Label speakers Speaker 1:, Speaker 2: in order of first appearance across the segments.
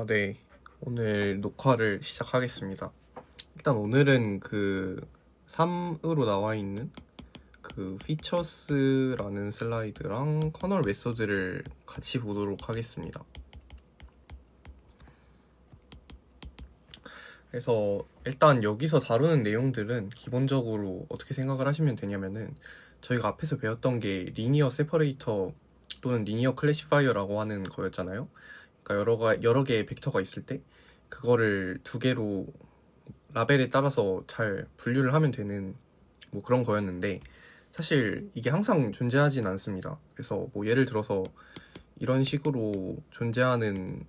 Speaker 1: 네. 오늘 녹화를 시작하겠습니다. 일단 오늘은 그 3으로 나와 있는 그 피처스라는 슬라이드랑 커널 메소드를 같이 보도록 하겠습니다. 그래서 일단 여기서 다루는 내용들은 기본적으로 어떻게 생각을 하시면 되냐면은, 저희가 앞에서 배웠던 게 리니어 세퍼레이터 또는 리니어 클래시파이어라고 하는 거였잖아요. 그러니까 여러 개의 벡터가 있을 때 그거를 두 개로 라벨에 따라서 잘 분류를 하면 되는 뭐 그런 거였는데, 사실 이게 항상 존재하진 않습니다. 그래서 뭐 예를 들어서 이런 식으로 존재하는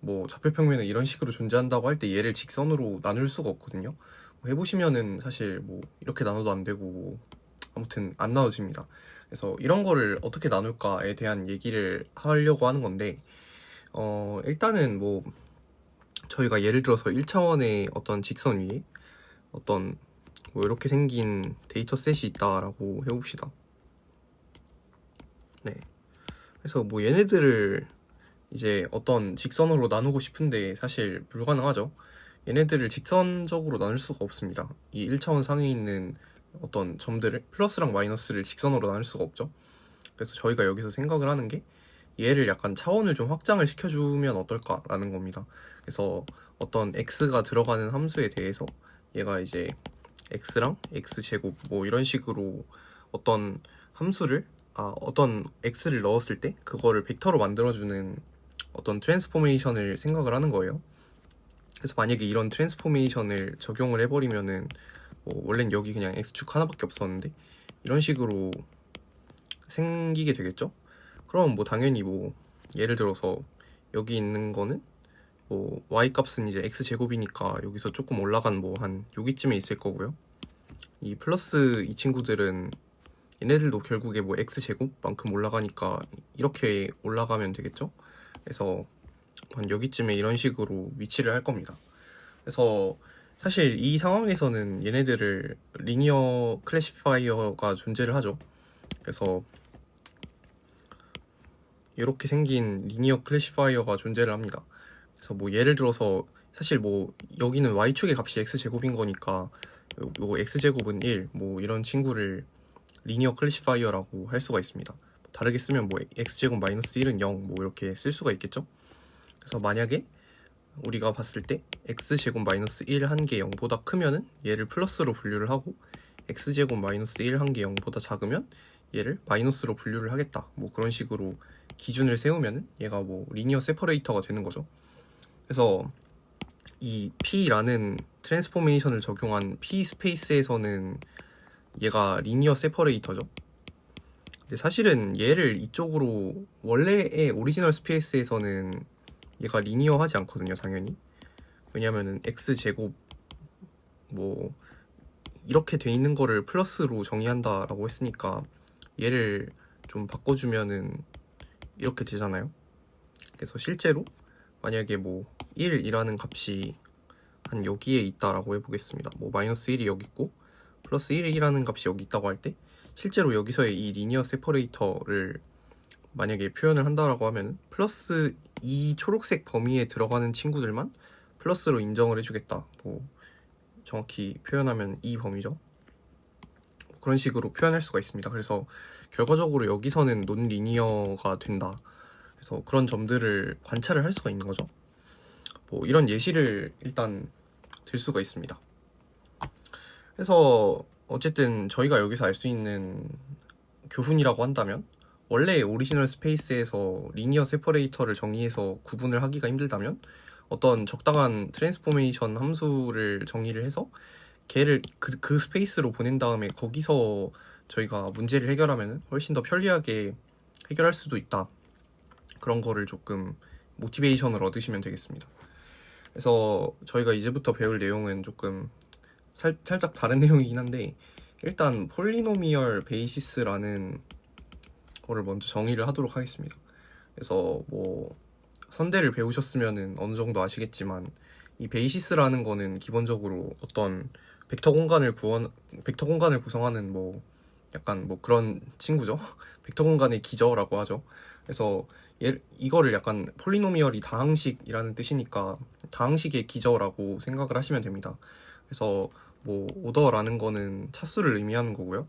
Speaker 1: 뭐 좌표평면에 이런 식으로 존재한다고 할 때 얘를 직선으로 나눌 수가 없거든요. 뭐 해보시면은 사실 뭐 이렇게 나눠도 안 되고 뭐 아무튼 안 나눠집니다. 그래서 이런 거를 어떻게 나눌까에 대한 얘기를 하려고 하는 건데, 일단은 뭐 저희가 예를 들어서 1차원의 어떤 직선 위에 어떤 뭐 이렇게 생긴 데이터셋이 있다라고 해봅시다. 네. 그래서 뭐 얘네들을 이제 어떤 직선으로 나누고 싶은데 사실 불가능하죠. 얘네들을 직선적으로 나눌 수가 없습니다. 이 1차원 상에 있는 어떤 점들을 플러스랑 마이너스를 직선으로 나눌 수가 없죠. 그래서 저희가 여기서 생각을 하는 게, 얘를 약간 차원을 좀 확장을 시켜주면 어떨까라는 겁니다. 그래서 어떤 x가 들어가는 함수에 대해서 얘가 이제 x랑 x제곱 뭐 이런 식으로 어떤 함수를 어떤 x를 넣었을 때 그거를 벡터로 만들어주는 어떤 트랜스포메이션을 생각을 하는 거예요. 그래서 만약에 이런 트랜스포메이션을 적용을 해버리면은 뭐 원래는 여기 그냥 x축 하나밖에 없었는데 이런 식으로 생기게 되겠죠. 그럼 뭐 당연히 뭐 예를 들어서 여기 있는 거는 뭐 y 값은 이제 x제곱이니까 여기서 조금 올라간 뭐 한 여기쯤에 있을 거고요. 이 플러스 이 친구들은 얘네들도 결국에 뭐 x제곱만큼 올라가니까 이렇게 올라가면 되겠죠. 그래서 한 여기쯤에 이런 식으로 위치를 할 겁니다. 그래서 사실 이 상황에서는 얘네들을 리니어 클래시파이어가 존재를 하죠. 그래서 이렇게 생긴 리니어 클래시파이어가 존재를 합니다. 그래서 뭐 예를 들어서 사실 뭐 여기는 y축의 값이 x제곱인 거니까 요 x제곱은 1, 뭐 이런 친구를 리니어 클래시파이어라고 할 수가 있습니다. 다르게 쓰면 뭐 x제곱 마이너스 1은 0, 뭐 이렇게 쓸 수가 있겠죠. 그래서 만약에 우리가 봤을 때 x제곱 마이너스 1 한 게 0보다 크면은 얘를 플러스로 분류를 하고, x제곱 마이너스 1 한 게 0보다 작으면 얘를 마이너스로 분류를 하겠다, 뭐 그런 식으로 기준을 세우면은 얘가 뭐 리니어 세퍼레이터가 되는 거죠. 그래서 이 P라는 트랜스포메이션을 적용한 P 스페이스에서는 얘가 리니어 세퍼레이터죠. 근데 사실은 얘를 이쪽으로 원래의 오리지널 스페이스에서는 얘가 리니어하지 않거든요, 당연히. 왜냐면은 x제곱 뭐 이렇게 돼 있는 거를 플러스로 정의한다라고 했으니까 얘를 좀 바꿔주면은 이렇게 되잖아요. 그래서 실제로 만약에 뭐 1이라는 값이 한 여기에 있다라고 해보겠습니다. 뭐 마이너스 1이 여기 있고 플러스 1이라는 값이 여기 있다고 할 때, 실제로 여기서의 이 리니어 세퍼레이터를 만약에 표현을 한다라고 하면 플러스 이 초록색 범위에 들어가는 친구들만 플러스로 인정을 해주겠다, 뭐 정확히 표현하면 이 범위죠. 그런 식으로 표현할 수가 있습니다. 그래서 결과적으로 여기서는 논리니어가 된다. 그래서 그런 점들을 관찰을 할 수가 있는 거죠. 뭐 이런 예시를 일단 들 수가 있습니다. 그래서 어쨌든 저희가 여기서 알 수 있는 교훈이라고 한다면, 원래 오리지널 스페이스에서 리니어 세퍼레이터를 정의해서 구분을 하기가 힘들다면 어떤 적당한 트랜스포메이션 함수를 정의를 해서 걔를 그 스페이스로 보낸 다음에 거기서 저희가 문제를 해결하면 훨씬 더 편리하게 해결할 수도 있다. 그런 거를 조금 모티베이션을 얻으시면 되겠습니다. 그래서 저희가 이제부터 배울 내용은 조금 살짝 다른 내용이긴 한데, 일단 폴리노미얼 베이시스라는 거를 먼저 정의를 하도록 하겠습니다. 그래서 뭐 선대를 배우셨으면 어느 정도 아시겠지만, 이 베이시스라는 거는 기본적으로 어떤 벡터 공간을 구성하는 뭐 약간 뭐 그런 친구죠. 벡터 공간의 기저라고 하죠. 그래서 이거를 약간 폴리노미얼이 다항식이라는 뜻이니까 다항식의 기저라고 생각을 하시면 됩니다. 그래서 뭐 오더라는 거는 차수를 의미하는 거고요.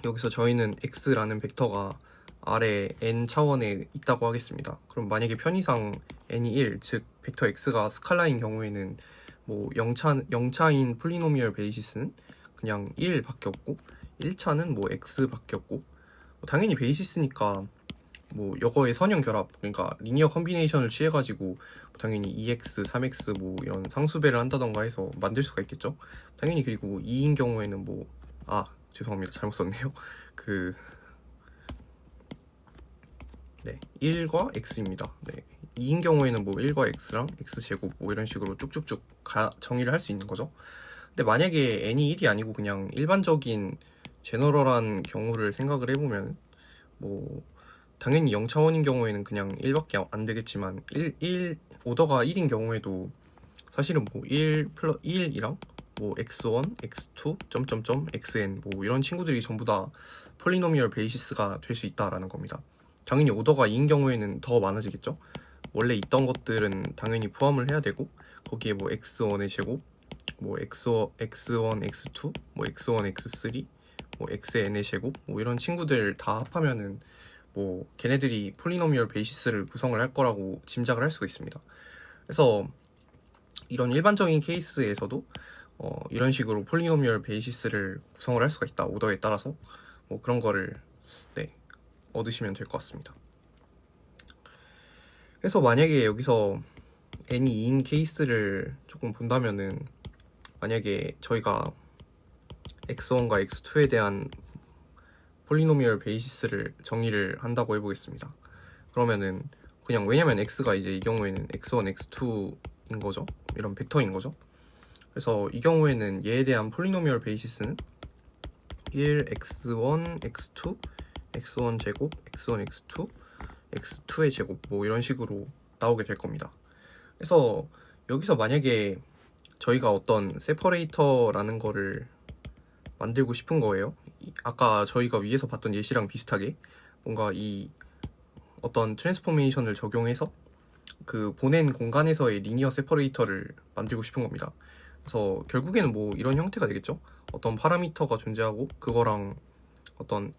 Speaker 1: 여기서 저희는 x라는 벡터가 아래 n 차원에 있다고 하겠습니다. 그럼 만약에 편의상 n이 1, 즉 벡터 x가 스칼라인 경우에는 뭐 0차인 폴리노미얼 베이시스는 그냥 1밖에 없고 1차는 뭐 x밖에 없고 당연히 베이시스니까 뭐 이거의 선형 결합, 그러니까 리니어 컨비네이션을 취해가지고 당연히 2x, 3x 뭐 이런 상수배를 한다던가 해서 만들 수가 있겠죠. 당연히. 그리고 2인 경우에는 뭐 죄송합니다, 잘못 썼네요. 네, 1과 x입니다. 네, 2인 경우에는 뭐 1과 x랑 x제곱 뭐 이런 식으로 쭉쭉쭉 정의를 할 수 있는 거죠. 근데 만약에 n이 1이 아니고 그냥 일반적인 제너럴한 경우를 생각을 해보면 뭐 당연히 0차원인 경우에는 그냥 1밖에 안 되겠지만 오더가 1인 경우에도 사실은 뭐 1이랑 뭐 x1, x2, 점점점, xn 뭐 이런 친구들이 전부 다 폴리노미얼 베이시스가 될 수 있다라는 겁니다. 당연히 오더가 2인 경우에는 더 많아지겠죠. 원래 있던 것들은 당연히 포함을 해야 되고 거기에 뭐 x1의 제곱, 뭐 x1, x2, 뭐 x1, x3, 뭐 xn의 제곱 뭐 이런 친구들 다 합하면은 뭐 걔네들이 폴리노미얼 베이시스를 구성을 할 거라고 짐작을 할 수가 있습니다. 그래서 이런 일반적인 케이스에서도 이런 식으로 폴리노미얼 베이시스를 구성을 할 수가 있다, 오더에 따라서. 뭐 그런 거를 얻으시면 될 것 같습니다. 그래서 만약에 여기서 n이 2인 케이스를 조금 본다면은 만약에 저희가 x1과 x2에 대한 폴리노미얼 베이시스를 정의를 한다고 해보겠습니다. 그러면은 그냥 왜냐면 x가 이제 이 경우에는 x1, x2인 거죠. 이런 벡터인 거죠. 그래서 이 경우에는 얘에 대한 폴리노미얼 베이시스는 1, x1, x2, x1 제곱, x1, x2, x2의 제곱 뭐 이런 식으로 나오게 될 겁니다. 그래서 여기서 만약에 저희가 어떤 세퍼레이터라는 거를 만들고 싶은 거예요. 아까 저희가 위에서 봤던 예시랑 비슷하게 뭔가 이 어떤 트랜스포메이션을 적용해서 그 보낸 공간에서의 리니어 세퍼레이터를 만들고 싶은 겁니다. 그래서 결국에는 뭐 이런 형태가 되겠죠. 어떤 파라미터가 존재하고 그거랑 어떤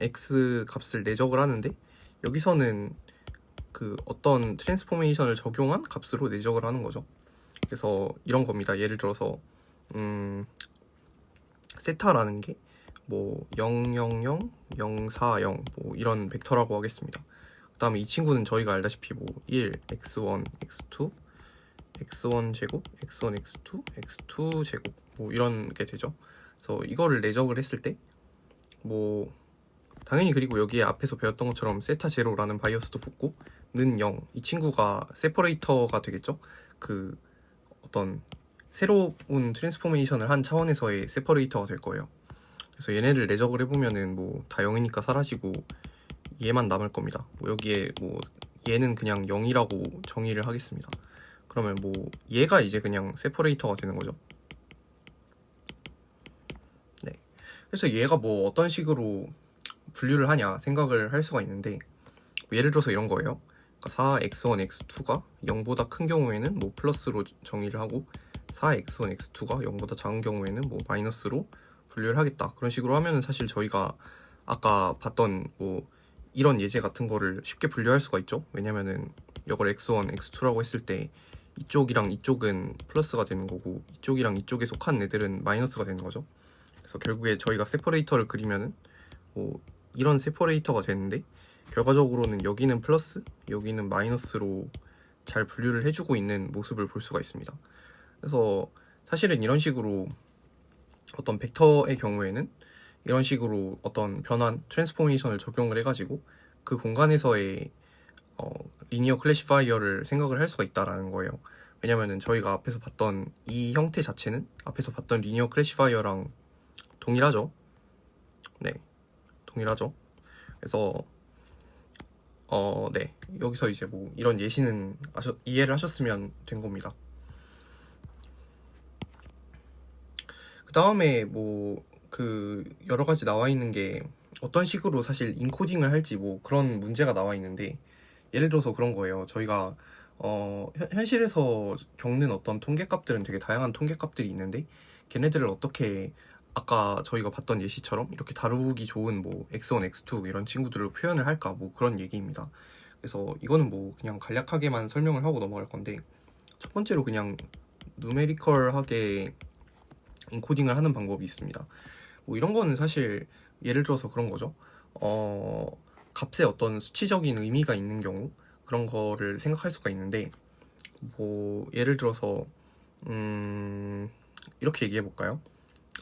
Speaker 1: x 값을 내적을 하는데 여기서는 그 어떤 트랜스포메이션을 적용한 값으로 내적을 하는 거죠. 그래서 이런 겁니다. 예를 들어서 세타라는 게 뭐 0, 0, 0, 0, 4, 0 뭐 이런 벡터라고 하겠습니다. 그 다음에 이 친구는 저희가 알다시피 뭐 1, x1, x2, x1 제곱, x1, x2, x2 제곱 뭐 이런 게 되죠. 그래서 이거를 내적을 했을 때 뭐 당연히, 그리고 여기에 앞에서 배웠던 것처럼 세타 제로라는 바이어스도 붙고 는 0, 이 친구가 세퍼레이터가 되겠죠. 그 어떤 새로운 트랜스포메이션을 한 차원에서의 세퍼레이터가 될 거예요. 그래서 얘네를 내적을 해보면은 뭐 다 0이니까 사라지고 얘만 남을 겁니다. 뭐 여기에 뭐 얘는 그냥 0이라고 정의를 하겠습니다. 그러면 뭐 얘가 이제 그냥 세퍼레이터가 되는 거죠. 네. 그래서 얘가 뭐 어떤 식으로 분류를 하냐 생각을 할 수가 있는데 뭐 예를 들어서 이런 거예요. 그러니까 4x1, x2가 0보다 큰 경우에는 뭐 플러스로 정의를 하고 4x1, x2가 0보다 작은 경우에는 뭐 마이너스로 분류를 하겠다. 그런 식으로 하면은 사실 저희가 아까 봤던 뭐 이런 예제 같은 거를 쉽게 분류할 수가 있죠. 왜냐면은 이걸 x1, x2라고 했을 때 이쪽이랑 이쪽은 플러스가 되는 거고 이쪽이랑 이쪽에 속한 애들은 마이너스가 되는 거죠. 그래서 결국에 저희가 세퍼레이터를 그리면은 뭐 이런 세퍼레이터가 되는데 결과적으로는 여기는 플러스, 여기는 마이너스로 잘 분류를 해주고 있는 모습을 볼 수가 있습니다. 그래서 사실은 이런 식으로 어떤 벡터의 경우에는 이런 식으로 어떤 변환, 트랜스포메이션을 적용을 해가지고 그 공간에서의 리니어 클래시파이어를 생각을 할 수가 있다라는 거예요. 왜냐면은 저희가 앞에서 봤던 이 형태 자체는 앞에서 봤던 리니어 클래시파이어랑 동일하죠. 네, 동일하죠. 그래서 네, 여기서 이제 뭐 이런 예시는 이해를 하셨으면 된 겁니다. 그 다음에 뭐 그 여러 가지 나와 있는 게 어떤 식으로 사실 인코딩을 할지 뭐 그런 문제가 나와 있는데, 예를 들어서 그런 거예요. 저희가 현실에서 겪는 어떤 통계값들은 되게 다양한 통계값들이 있는데, 걔네들을 어떻게 아까 저희가 봤던 예시처럼 이렇게 다루기 좋은 뭐 x1, x2 이런 친구들로 표현을 할까, 뭐 그런 얘기입니다. 그래서 이거는 뭐 그냥 간략하게만 설명을 하고 넘어갈 건데, 첫 번째로 그냥 누메리컬하게 인코딩을 하는 방법이 있습니다. 뭐 이런 거는 사실 예를 들어서 그런 거죠. 값에 어떤 수치적인 의미가 있는 경우, 그런 거를 생각할 수가 있는데, 뭐 예를 들어서 이렇게 얘기해 볼까요?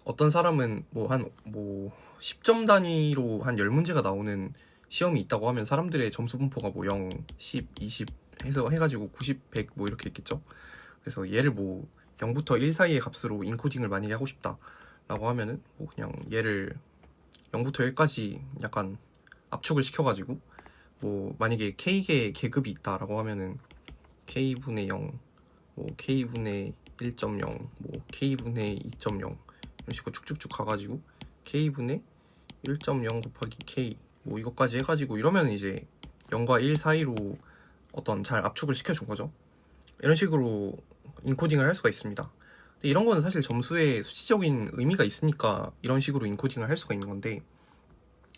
Speaker 1: 어떤 사람은 뭐 10점 단위로 한 10문제가 나오는 시험이 있다고 하면 사람들의 점수 분포가 뭐 0, 10, 20 해서 해가지고 90, 100 뭐 이렇게 있겠죠. 그래서 얘를 뭐 0부터 1 사이의 값으로 인코딩을 만약에 하고 싶다 라고 하면은 뭐 그냥 얘를 0부터 1까지 약간 압축을 시켜가지고, 뭐 만약에 K개의 계급이 있다라고 하면은 K분의 0, 뭐 K분의 1.0, 뭐 K분의 2.0 이런 식으로 쭉쭉쭉 가가지고 K분의 1.0 곱하기 K 뭐 이것까지 해가지고, 이러면 이제 0과 1 사이로 어떤 잘 압축을 시켜준 거죠. 이런 식으로 인코딩을 할 수가 있습니다. 근데 이런 거는 사실 점수에 수치적인 의미가 있으니까 이런 식으로 인코딩을 할 수가 있는 건데,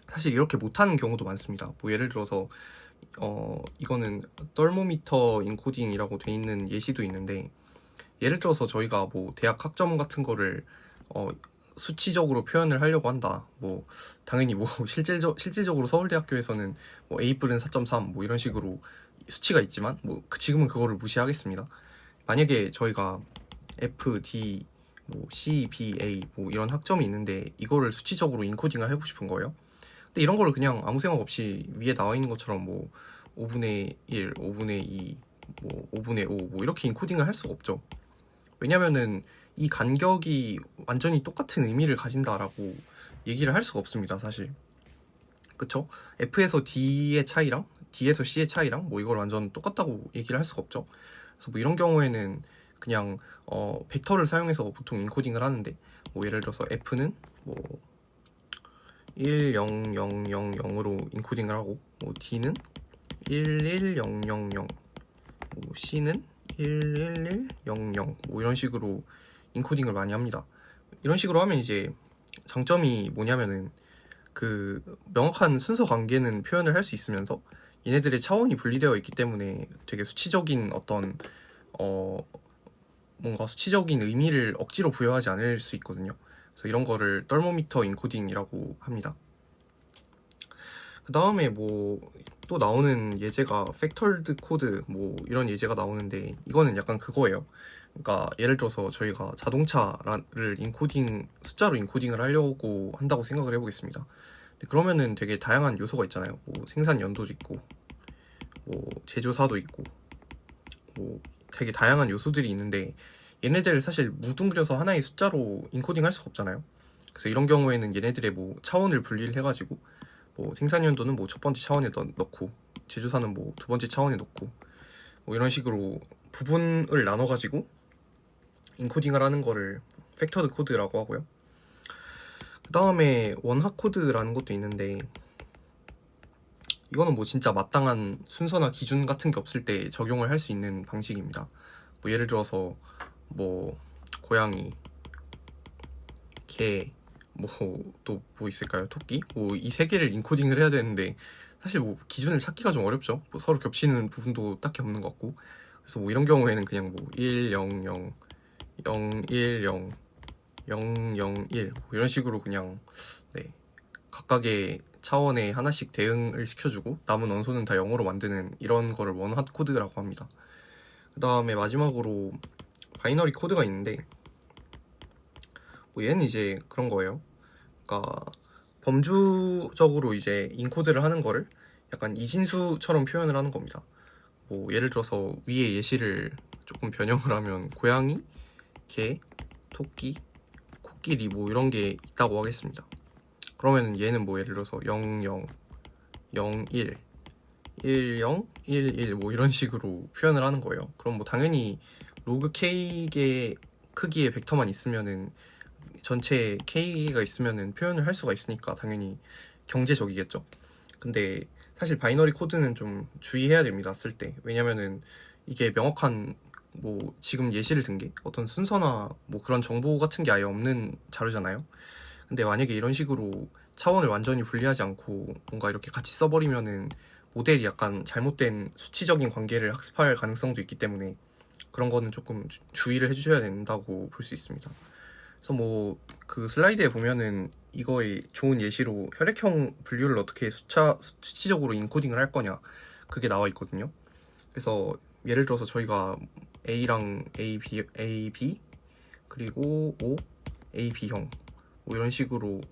Speaker 1: 사실 이렇게 못하는 경우도 많습니다. 뭐 예를 들어서 이거는 떨모미터 인코딩이라고 돼 있는 예시도 있는데, 예를 들어서 저희가 뭐 대학 학점 같은 거를 수치적으로 표현을 하려고 한다. 뭐 당연히 뭐 실질적으로 서울대학교에서는 뭐 A뿔은 4.3 뭐 이런 식으로 수치가 있지만, 뭐 지금은 그거를 무시하겠습니다. 만약에 저희가 F, D, 뭐 C, B, A 뭐 이런 학점이 있는데 이거를 수치적으로 인코딩을 해보고 싶은 거예요. 근데 이런 거를 그냥 아무 생각 없이 위에 나와 있는 것처럼 뭐 5분의 1, 5분의 2, 뭐 5분의 5 뭐 이렇게 인코딩을 할 수가 없죠. 왜냐면은 이 간격이 완전히 똑같은 의미를 가진다라고 얘기를 할 수가 없습니다, 사실. 그쵸? F에서 D의 차이랑 D에서 C의 차이랑 뭐 이걸 완전 똑같다고 얘기를 할 수가 없죠. 그래서 뭐 이런 경우에는 그냥 벡터를 사용해서 보통 인코딩을 하는데, 뭐 예를 들어서 F는 뭐 1, 0, 0, 0, 0으로 인코딩을 하고, 뭐 D는 1, 1, 0, 0, 0, 뭐 C는 1, 1, 1, 0, 0, 뭐 이런 식으로 인코딩을 많이 합니다. 이런 식으로 하면 이제 장점이 뭐냐면은 그 명확한 순서 관계는 표현을 할 수 있으면서 얘네들의 차원이 분리되어 있기 때문에 되게 수치적인 어떤 뭔가 수치적인 의미를 억지로 부여하지 않을 수 있거든요. 그래서 이런 거를 떨모미터 인코딩이라고 합니다. 그 다음에 뭐 또 나오는 예제가 팩터드 코드 뭐 이런 예제가 나오는데, 이거는 약간 그거예요. 그러니까 예를 들어서 저희가 자동차를 숫자로 인코딩을 하려고 한다고 생각을 해보겠습니다. 그러면은 되게 다양한 요소가 있잖아요. 뭐 생산 연도도 있고, 뭐 제조사도 있고, 뭐 되게 다양한 요소들이 있는데, 얘네들을 사실 뭉뚱그려서 하나의 숫자로 인코딩 할 수가 없잖아요. 그래서 이런 경우에는 얘네들의 뭐 차원을 분리를 해가지고, 뭐 생산 연도는 뭐 첫 번째 차원에 넣고, 제조사는 뭐 두 번째 차원에 넣고, 뭐 이런 식으로 부분을 나눠가지고 인코딩을 하는 거를 팩터드 코드라고 하고요. 그 다음에 원학 코드라는 것도 있는데, 이거는 뭐 진짜 마땅한 순서나 기준 같은 게 없을 때 적용을 할 수 있는 방식입니다. 뭐 예를 들어서 뭐 고양이, 개, 뭐 또 뭐 있을까요? 토끼? 뭐 이 세 개를 인코딩을 해야 되는데, 사실 뭐 기준을 찾기가 좀 어렵죠. 뭐 서로 겹치는 부분도 딱히 없는 것 같고. 그래서 뭐 이런 경우에는 그냥 뭐 1, 0, 0, 0, 1, 0, 0, 0, 1 뭐 이런 식으로 그냥 네, 각각의 차원에 하나씩 대응을 시켜주고 남은 원소는 다 0으로 만드는 이런 거를 원핫 코드라고 합니다. 그 다음에 마지막으로 바이너리 코드가 있는데, 뭐 얘는 이제 그런 거예요. 그러니까 범주적으로 이제 인코드를 하는 거를 약간 이진수처럼 표현을 하는 겁니다. 뭐 예를 들어서 위에 예시를 조금 변형을 하면 고양이, 개, 토끼, 코끼리 뭐 이런 게 있다고 하겠습니다. 그러면 얘는 뭐 예를 들어서 0, 0, 0, 1, 1, 0, 1, 1 뭐 이런 식으로 표현을 하는 거예요. 그럼 뭐 당연히 로그 K의 크기의 벡터만 있으면은 전체 K가 있으면은 표현을 할 수가 있으니까 당연히 경제적이겠죠. 근데 사실 바이너리 코드는 좀 주의해야 됩니다, 쓸 때. 왜냐면은 이게 명확한 뭐 지금 예시를 든 게 어떤 순서나 뭐 그런 정보 같은 게 아예 없는 자료잖아요. 근데 만약에 이런 식으로 차원을 완전히 분리하지 않고 뭔가 이렇게 같이 써버리면은 모델이 약간 잘못된 수치적인 관계를 학습할 가능성도 있기 때문에 그런 거는 조금 주의를 해주셔야 된다고 볼 수 있습니다. 그래서 뭐 그 슬라이드에 보면은 이거의 좋은 예시로 혈액형 분류를 어떻게 수치적으로 인코딩을 할 거냐 그게 나와 있거든요. 그래서 예를 들어서 저희가 A랑 AB 그리고 O, AB형 뭐 이런 식으로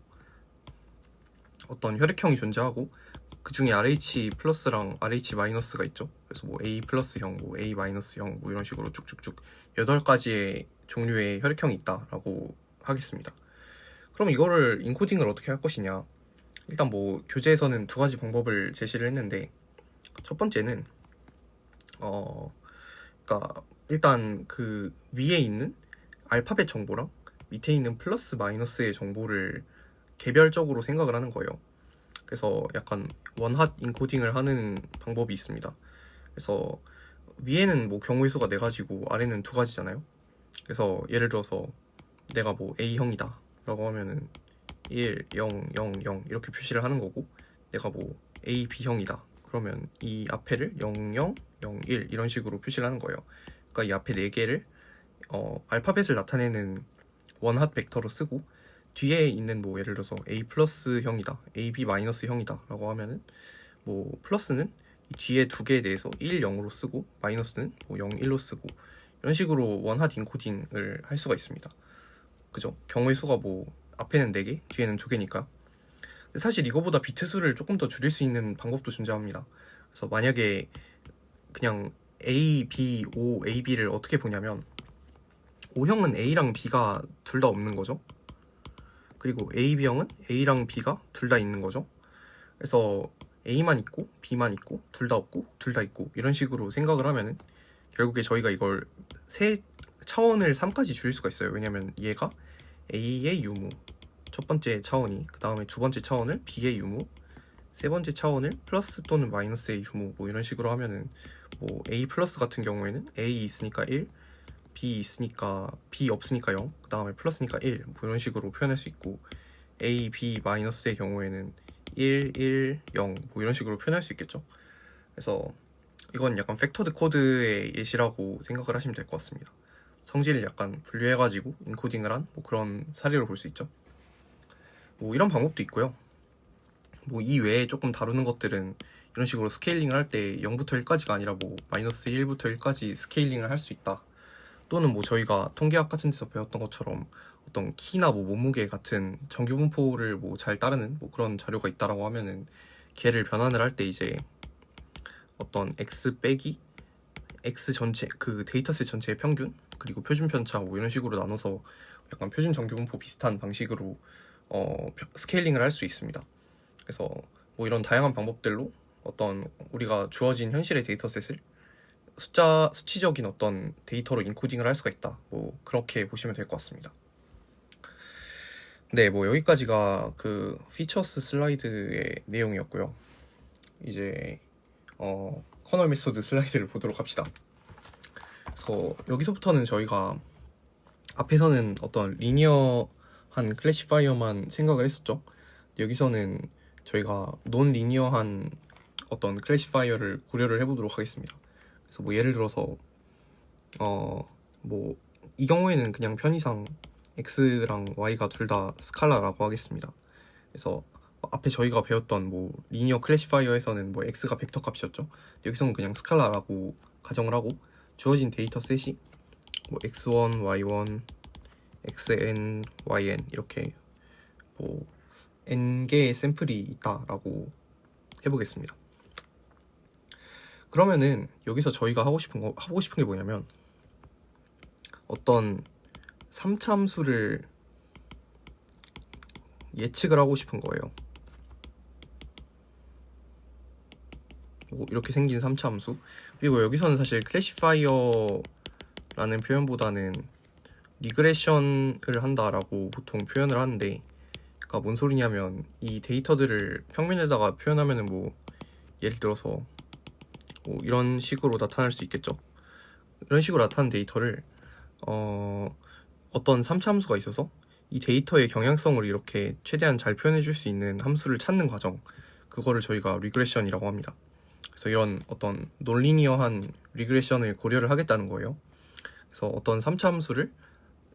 Speaker 1: 어떤 혈액형이 존재하고 그 중에 RH 플러스랑 RH 마이너스가 있죠. 그래서 뭐 A 플러스형, 뭐 A 마이너스형 뭐 이런 식으로 쭉쭉쭉 8가지의 종류의 혈액형이 있다라고 하겠습니다. 그럼 이거를 인코딩을 어떻게 할 것이냐? 일단 뭐 교재에서는 2가지 방법을 제시를 했는데 첫 번째는 그러니까 일단 그 위에 있는 알파벳 정보랑 밑에 있는 플러스 마이너스의 정보를 개별적으로 생각을 하는 거예요. 그래서 약간 원핫 인코딩을 하는 방법이 있습니다. 그래서 위에는 뭐 경우의 수가 4가지고 아래는 2가지잖아요. 그래서 예를 들어서 내가 뭐 A형이다 라고 하면은 1, 0, 0, 0 이렇게 표시를 하는 거고, 내가 뭐 A, B형이다 그러면 이 앞에를 0, 0, 0, 1 이런 식으로 표시를 하는 거예요. 그러니까 이 앞에 4개를 알파벳을 나타내는 원핫 벡터로 쓰고, 뒤에 있는 뭐 예를 들어서 A 플러스 형이다, AB 마이너스 형이다 라고 하면은 뭐 플러스는 이 뒤에 2개에 대해서 1, 0으로 쓰고 마이너스는 뭐 0, 1로 쓰고 이런 식으로 원핫 인코딩을 할 수가 있습니다. 그죠? 경우의 수가 뭐 앞에는 4개, 뒤에는 2개니까. 사실 이거보다 비트 수를 조금 더 줄일 수 있는 방법도 존재합니다. 그래서 만약에 그냥 A, B, O, A, B를 어떻게 보냐면 O형은 A랑 B가 둘 다 없는 거죠. 그리고 AB형은 A랑 B가 둘 다 있는 거죠. 그래서 A만 있고 B만 있고 둘 다 없고 둘 다 있고 이런 식으로 생각을 하면은 결국에 저희가 이걸 차원을 3까지 줄일 수가 있어요. 왜냐면 얘가 A의 유무, 첫 번째 차원이, 그 다음에 두 번째 차원을 B의 유무, 세 번째 차원을 플러스 또는 마이너스의 유무 뭐 이런 식으로 하면은 뭐 A 플러스 같은 경우에는 A 있으니까 1, B 있으니까 B 없으니까 0, 그 다음에 플러스니까 1 뭐 이런 식으로 표현할 수 있고, A, B 마이너스의 경우에는 1, 1, 0 뭐 이런 식으로 표현할 수 있겠죠. 그래서 이건 약간 팩터드 코드의 예시라고 생각을 하시면 될 것 같습니다. 성질을 약간 분류해가지고 인코딩을 한 뭐 그런 사례로 볼 수 있죠. 뭐 이런 방법도 있고요. 뭐 이 외에 조금 다루는 것들은 이런 식으로 스케일링을 할 때 0부터 1까지가 아니라 뭐 마이너스 1부터 1까지 스케일링을 할 수 있다. 또는 뭐 저희가 통계학 같은 데서 배웠던 것처럼 어떤 키나 뭐 몸무게 같은 정규 분포를 뭐 잘 따르는 뭐 그런 자료가 있다라고 하면은 걔를 변환을 할 때 이제 어떤 x 빼기 x 전체 그 데이터셋 전체의 평균 그리고 표준 편차 뭐 이런 식으로 나눠서 약간 표준 정규 분포 비슷한 방식으로 스케일링을 할 수 있습니다. 그래서 뭐 이런 다양한 방법들로 어떤 우리가 주어진 현실의 데이터셋을 수치적인 어떤 데이터로 인코딩을 할 수가 있다. 뭐 그렇게 보시면 될 것 같습니다. 네, 뭐 여기까지가 그 피처스 슬라이드의 내용이었고요. 이제 커널 메소드 슬라이드를 보도록 합시다. 그래서 여기서부터는 저희가 앞에서는 어떤 리니어한 클래시파이어만 생각을 했었죠. 여기서는 저희가 논 리니어한 어떤 클래시파이어를 고려를 해보도록 하겠습니다. 그래서 뭐 예를 들어서 뭐 이 경우에는 그냥 편의상 x랑 y가 둘 다 스칼라라고 하겠습니다. 그래서 앞에 저희가 배웠던 뭐 리니어 클래시파이어에서는 뭐 x가 벡터 값이었죠. 여기서는 그냥 스칼라라고 가정을 하고 주어진 데이터 셋이 뭐 x1, y1, xn, yn 이렇게 뭐 n개의 샘플이 있다라고 해보겠습니다. 그러면은 여기서 저희가 하고 싶은 게 뭐냐면 어떤 3참수를 예측을 하고 싶은 거예요. 이렇게 생긴 3차함수. 그리고 여기서는 사실 클래시파이어라는 표현보다는 리그레션을 한다라고 보통 표현을 하는데, 그러니까 뭔 소리냐면 이 데이터들을 평면에다가 표현하면은 뭐 예를 들어서 뭐 이런 식으로 나타날 수 있겠죠. 이런 식으로 나타난 데이터를 어떤 3차 함수가 있어서 이 데이터의 경향성을 이렇게 최대한 잘 표현해 줄 수 있는 함수를 찾는 과정, 그거를 저희가 리그레션이라고 합니다. 그래서 이런 어떤 논리니어한 리그레션을 고려를 하겠다는 거예요. 그래서 어떤 3차 함수를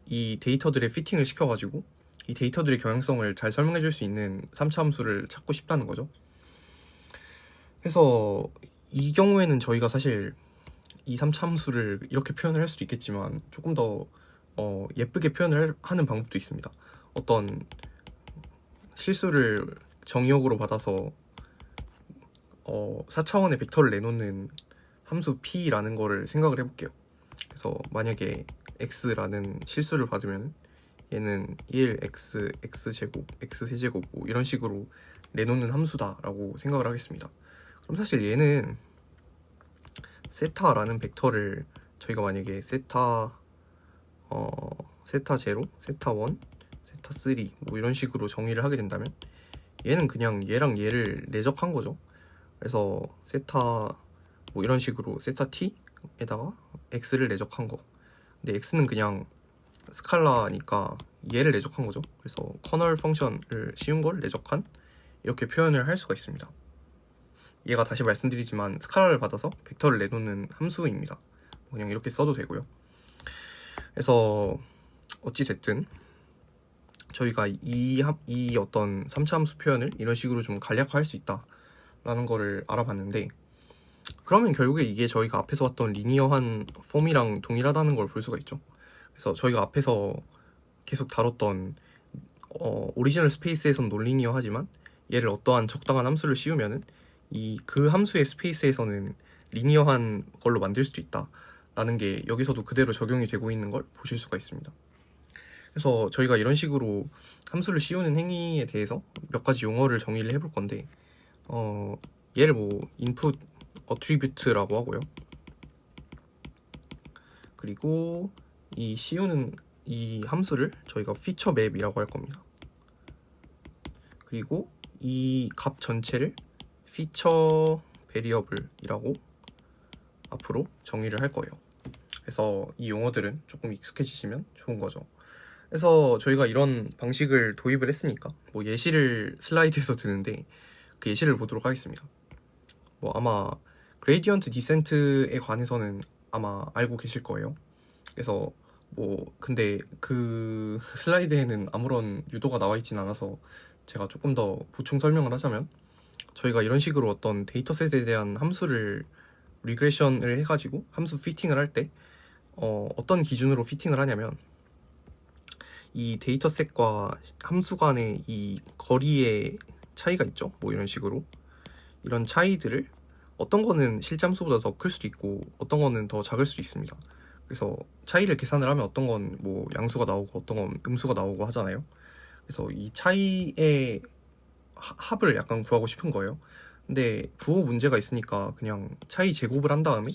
Speaker 1: 이 데이터들의 피팅을 시켜가지고 이 데이터들의 경향성을 잘 설명해 줄 수 있는 3차 함수를 찾고 싶다는 거죠. 그래서 이 경우에는 저희가 사실 이 3차 함수를 이렇게 표현을 할 수도 있겠지만 조금 더 예쁘게 표현을 하는 방법도 있습니다. 어떤 실수를 정의역으로 받아서 4차원의 벡터를 내놓는 함수 p라는 거를 생각을 해볼게요. 그래서 만약에 x라는 실수를 받으면 얘는 1, x, x제곱, x세제곱 뭐 이런 식으로 내놓는 함수다 라고 생각을 하겠습니다. 그럼 사실 얘는 세타라는 벡터를 저희가 만약에 세타 0, 세타 1, 세타 3 뭐 이런 식으로 정의를 하게 된다면 얘는 그냥 얘랑 얘를 내적한 거죠. 그래서 세타 뭐 이런 식으로 세타 t에다가 x를 내적한 거. 근데 x는 그냥 스칼라니까 얘를 내적한 거죠. 그래서 커널 펑션을 씌운 걸 내적한 이렇게 표현을 할 수가 있습니다. 얘가 다시 말씀드리지만 스칼라를 받아서 벡터를 내놓는 함수입니다. 그냥 이렇게 써도 되고요. 그래서 어찌됐든 저희가 이 어떤 3차 함수 표현을 이런 식으로 좀 간략화할 수 있다라는 거를 알아봤는데, 그러면 결국에 이게 저희가 앞에서 봤던 리니어한 폼이랑 동일하다는 걸 볼 수가 있죠. 그래서 저희가 앞에서 계속 다뤘던 오리지널 스페이스에선 논리니어 하지만 얘를 어떠한 적당한 함수를 씌우면은 그 함수의 스페이스에서는 리니어한 걸로 만들 수도 있다라는 게 여기서도 그대로 적용이 되고 있는 걸 보실 수가 있습니다. 그래서 저희가 이런 식으로 함수를 씌우는 행위에 대해서 몇 가지 용어를 정의를 해볼 건데, 얘를 뭐 input attribute라고 하고요. 그리고 이 씌우는 이 함수를 저희가 feature map이라고 할 겁니다. 그리고 이 값 전체를 feature variable이라고 앞으로 정의를 할 거예요. 그래서 이 용어들은 조금 익숙해지시면 좋은 거죠. 그래서 저희가 이런 방식을 도입을 했으니까 뭐 예시를 슬라이드에서 드는데 그 예시를 보도록 하겠습니다. 뭐 아마 그레이디언트 디센트에 관해서는 아마 알고 계실 거예요. 그래서 뭐 근데 그 슬라이드에는 아무런 유도가 나와 있진 않아서 제가 조금 더 보충 설명을 하자면, 저희가 이런 식으로 어떤 데이터셋에 대한 함수를 리그레션을 해가지고 함수 피팅을 할 때 어떤 기준으로 피팅을 하냐면, 이 데이터셋과 함수 간의 이 거리의 차이가 있죠. 뭐 이런 식으로 이런 차이들을 어떤 거는 실제함수보다 더 클 수도 있고 어떤 거는 더 작을 수도 있습니다. 그래서 차이를 계산을 하면 어떤 건 뭐 양수가 나오고 어떤 건 음수가 나오고 하잖아요. 그래서 이 차이의 합을 약간 구하고 싶은 거예요. 근데 부호 문제가 있으니까 그냥 차이 제곱을 한 다음에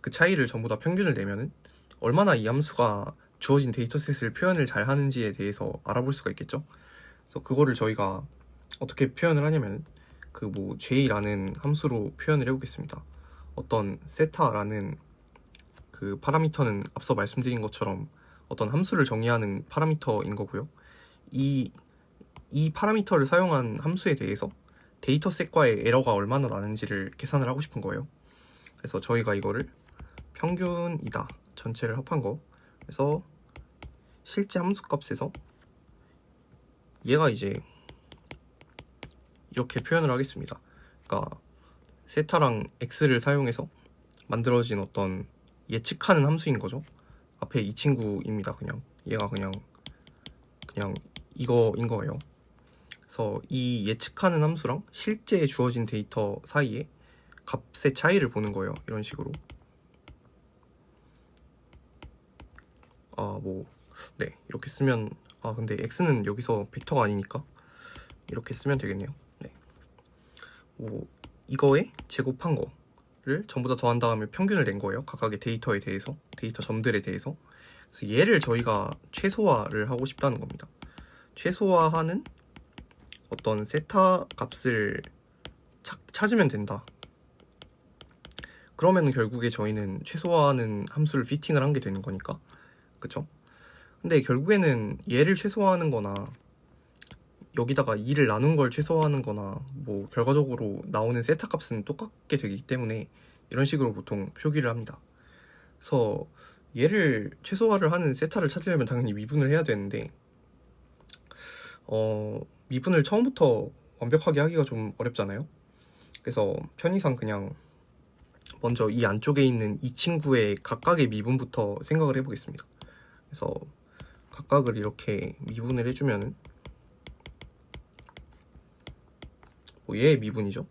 Speaker 1: 그 차이를 전부 다 평균을 내면은 얼마나 이 함수가 주어진 데이터셋을 표현을 잘 하는지에 대해서 알아볼 수가 있겠죠. 그래서 그거를 저희가 어떻게 표현을 하냐면 그 뭐 j라는 함수로 표현을 해보겠습니다. 어떤 세타라는 그 파라미터는 앞서 말씀드린 것처럼 어떤 함수를 정의하는 파라미터인 거고요. 이 파라미터를 사용한 함수에 대해서 데이터셋과의 에러가 얼마나 나는지를 계산을 하고 싶은 거예요. 그래서 저희가 이거를 평균이다, 전체를 합한 거. 그래서 실제 함수 값에서 얘가 이제 이렇게 표현을 하겠습니다. 그러니까 세타랑 x를 사용해서 만들어진 어떤 예측하는 함수인 거죠. 앞에 이 친구입니다. 그냥 얘가 그냥 이거인 거예요. 그래서 이 예측하는 함수랑 실제 주어진 데이터 사이에 값의 차이를 보는 거예요. 이런 식으로. 네, 이렇게 쓰면 근데 x는 여기서 벡터가 아니니까 이렇게 쓰면 되겠네요. 네. 이거에 제곱한 거를 전부 다 더한 다음에 평균을 낸 거예요. 각각의 데이터에 대해서, 데이터 점들에 대해서. 그래서 얘를 저희가 최소화를 하고 싶다는 겁니다. 최소화하는 어떤 세타 값을 찾으면 된다. 그러면 결국에 저희는 최소화하는 함수를 피팅을 한 게 되는 거니까, 그쵸? 근데 결국에는 얘를 최소화하는 거나 여기다가 2를 나눈 걸 최소화하는 거나 뭐 결과적으로 나오는 세타 값은 똑같게 되기 때문에 이런 식으로 보통 표기를 합니다. 그래서 얘를 최소화를 하는 세타를 찾으려면 당연히 미분을 해야 되는데 미분을 처음부터 완벽하게 하기가 좀 어렵잖아요. 그래서 편의상 그냥 먼저 이 안쪽에 있는 이 친구의 각각의 미분부터 생각을 해보겠습니다. 그래서 각각을 이렇게 미분을 해주면은 뭐 얘의 미분이죠.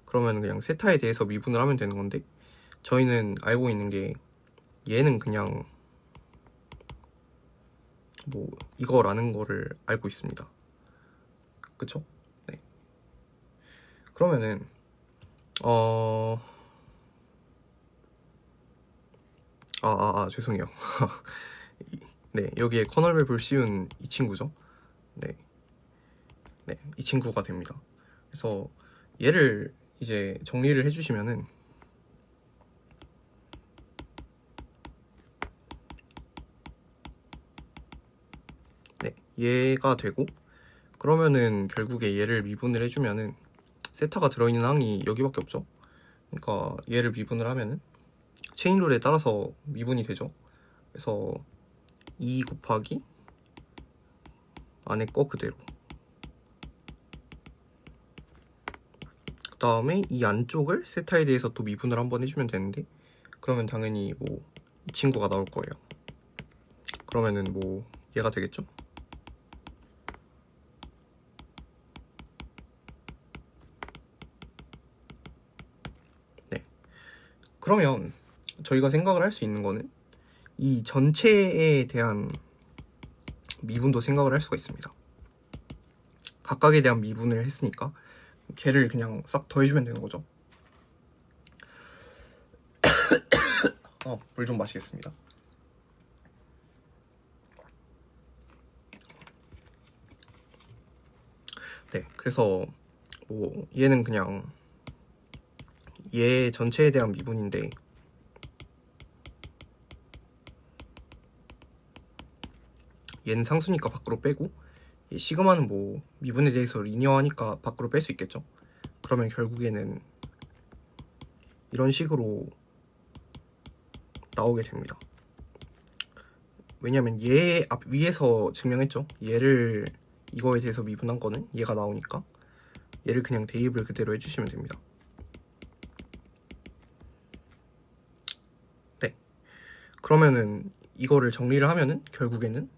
Speaker 1: 그러면 그냥 세타에 대해서 미분을 하면 되는 건데 저희는 알고 있는 게 얘는 그냥 뭐 이거라는 거를 알고 있습니다. 그쵸? 네. 그러면은 죄송해요. 네, 여기에 커널맵을 씌운 이 친구죠. 네, 이 친구가 됩니다. 그래서 얘를 이제 정리를 해주시면은 네, 얘가 되고 그러면은 결국에 얘를 미분을 해주면은 세타가 들어있는 항이 여기밖에 없죠. 그러니까 얘를 미분을 하면은 체인룰에 따라서 미분이 되죠. 그래서 2 곱하기 안에 거 그대로, 그 다음에 이 안쪽을 세타에 대해서 또 미분을 한번 해주면 되는데 그러면 당연히 뭐 이 친구가 나올 거예요. 그러면은 뭐 얘가 되겠죠. 네, 그러면 저희가 생각을 할 수 있는 거는 이 전체에 대한 미분도 생각을 할 수가 있습니다. 각각에 대한 미분을 했으니까 걔를 그냥 싹 더해주면 되는 거죠. 물 좀 마시겠습니다. 네, 그래서 뭐 얘는 그냥 얘 전체에 대한 미분인데 얘는 상수니까 밖으로 빼고 시그마는 뭐 미분에 대해서 리니어하니까 밖으로 뺄 수 있겠죠. 그러면 결국에는 이런 식으로 나오게 됩니다. 왜냐면 얘 앞 위에서 증명했죠. 얘를 이거에 대해서 미분한 거는 얘가 나오니까 얘를 그냥 대입을 그대로 해주시면 됩니다. 네, 그러면은 이거를 정리를 하면은 결국에는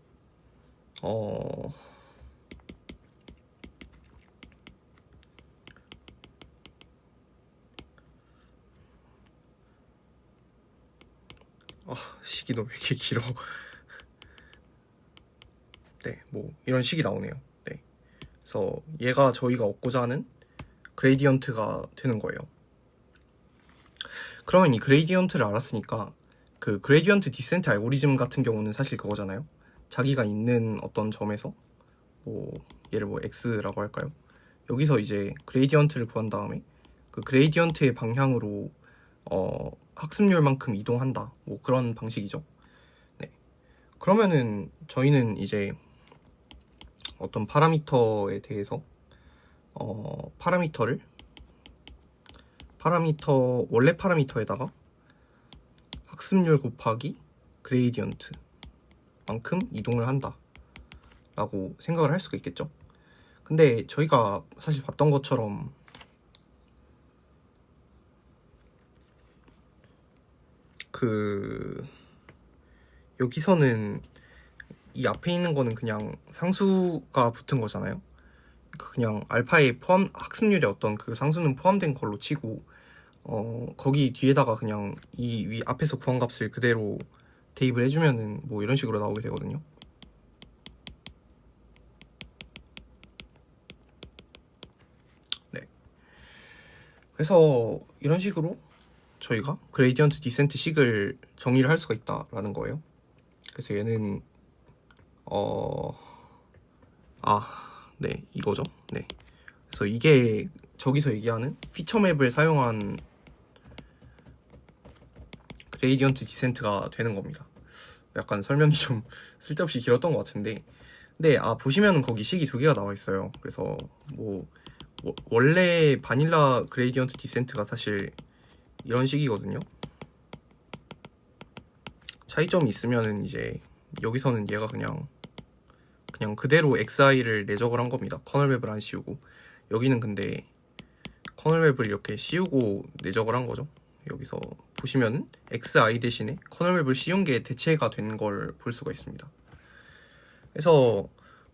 Speaker 1: 식이 너무 왜 이렇게 길어. 네, 뭐 이런 식이 나오네요. 네, 그래서 얘가 저희가 얻고자 하는 그레이디언트가 되는 거예요. 그러면 이 그레이디언트를 알았으니까 그 그레이디언트 디센트 알고리즘 같은 경우는 사실 그거잖아요. 자기가 있는 어떤 점에서 뭐 얘를 뭐 x라고 할까요? 여기서 이제 그레이디언트를 구한 다음에 그 그레이디언트의 방향으로 학습률만큼 이동한다. 뭐 그런 방식이죠. 네. 그러면은 저희는 이제 어떤 파라미터에 대해서 원래 파라미터에다가 학습률 곱하기 그레이디언트 만큼 이동을 한다 라고 생각을 할 수가 있겠죠. 근데 저희가 사실 봤던 것처럼 여기서는 이 앞에 있는 거는 그냥 상수가 붙은 거잖아요. 그냥 알파에 학습률의 어떤 그 상수는 포함된 걸로 치고 거기 뒤에다가 그냥 이 위 앞에서 구한 값을 그대로 대입을 해주면은 뭐 이런 식으로 나오게 되거든요. 네, 그래서 이런 식으로 저희가 그레이디언트 디센트 식을 정의를 할 수가 있다라는 거예요. 그래서 얘는 네, 이거죠. 네, 그래서 이게 저기서 얘기하는 피처 맵을 사용한 그레이디언트 디센트가 되는 겁니다. 약간 설명이 좀 쓸데없이 길었던 것 같은데, 근데 보시면은 거기 식이 두 개가 나와 있어요. 그래서 뭐 원래 바닐라 그레이디언트 디센트가 사실 이런 식이거든요. 차이점이 있으면은 이제 여기서는 얘가 그냥 그대로 XI를 내적을 한 겁니다. 커널 맵을 안 씌우고. 여기는 근데 커널 맵을 이렇게 씌우고 내적을 한 거죠. 여기서 보시면은 XI 대신에 커널 맵을 씌운 게 대체가 된 걸 볼 수가 있습니다. 그래서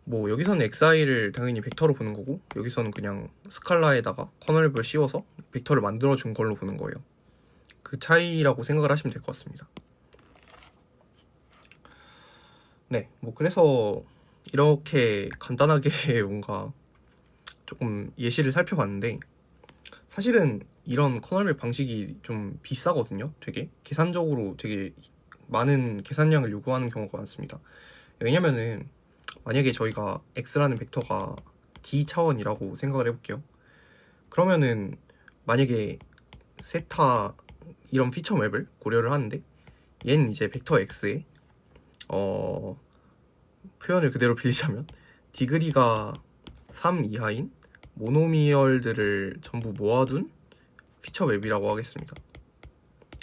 Speaker 1: 뭐 여기서는 XI를 당연히 벡터로 보는 거고, 여기서는 그냥 스칼라에다가 커널 맵을 씌워서 벡터를 만들어 준 걸로 보는 거예요. 그 차이라고 생각을 하시면 될 것 같습니다. 네, 뭐 그래서 이렇게 간단하게 뭔가 조금 예시를 살펴봤는데, 사실은 이런 커널맵 방식이 좀 비싸거든요. 되게 계산적으로 되게 많은 계산량을 요구하는 경우가 많습니다. 왜냐면은 만약에 저희가 x라는 벡터가 d 차원이라고 생각을 해볼게요. 그러면은 만약에 세타 이런 피처 맵을 고려를 하는데, 얘는 이제 벡터 x에 표현을 그대로 빌리자면 디그리가 3 이하인 모노미얼들을 전부 모아둔 피처 맵이라고 하겠습니다.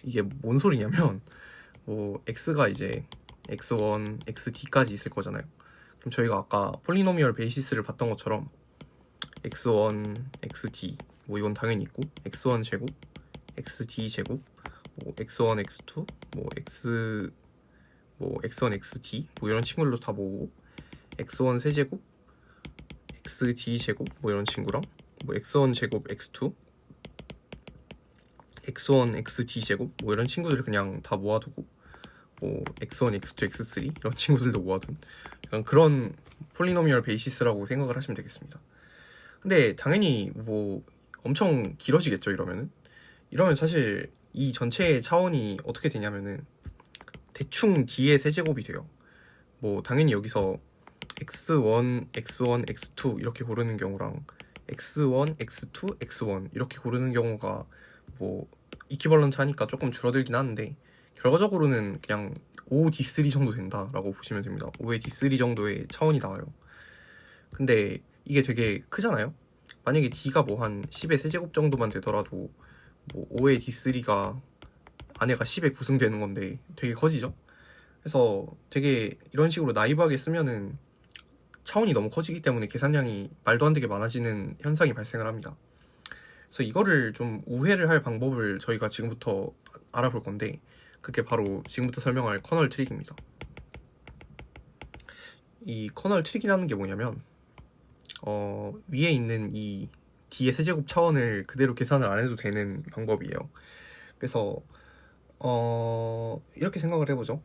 Speaker 1: 이게 뭔 소리냐면 뭐 x가 이제 x1, xd까지 있을 거잖아요. 그럼 저희가 아까 폴리노미얼 베이시스를 봤던 것처럼 x1, xd 뭐 이건 당연히 있고, x1 제곱, xd 제곱, 뭐 x1, x2, 뭐 x1, xd 뭐 이런 친구들도 다 모으고, x1 세제곱, xd 제곱 뭐 이런 친구랑 뭐 x1 제곱 x2, x1 xd 제곱 뭐 이런 친구들을 그냥 다 모아두고, 뭐 x1 x2 x3 이런 친구들도 모아둔 약간 그런 폴리노미얼 베이시스라고 생각을 하시면 되겠습니다. 근데 당연히 뭐 엄청 길어지겠죠. 이러면 사실 이 전체의 차원이 어떻게 되냐면은 대충 d의 세제곱이 돼요. 뭐 당연히 여기서 x1, x1, x2 이렇게 고르는 경우랑 x1, x2, x1 이렇게 고르는 경우가 뭐 이퀴벌런트 하니까 조금 줄어들긴 하는데, 결과적으로는 그냥 5d3 정도 된다라고 보시면 됩니다. 5의 d3 정도의 차원이 나와요. 근데 이게 되게 크잖아요. 만약에 d가 뭐 한 10의 세제곱 정도만 되더라도 뭐 5의 d3가 안에가 10에 구성되는 건데 되게 커지죠. 그래서 되게 이런 식으로 나이브하게 쓰면은 차원이 너무 커지기 때문에 계산량이 말도 안 되게 많아지는 현상이 발생을 합니다. 그래서 이거를 좀 우회를 할 방법을 저희가 지금부터 알아볼 건데, 그게 바로 지금부터 설명할 커널 트릭입니다. 이 커널 트릭이라는 게 뭐냐면 위에 있는 이 d의 세제곱 차원을 그대로 계산을 안 해도 되는 방법이에요. 그래서 이렇게 생각을 해보죠.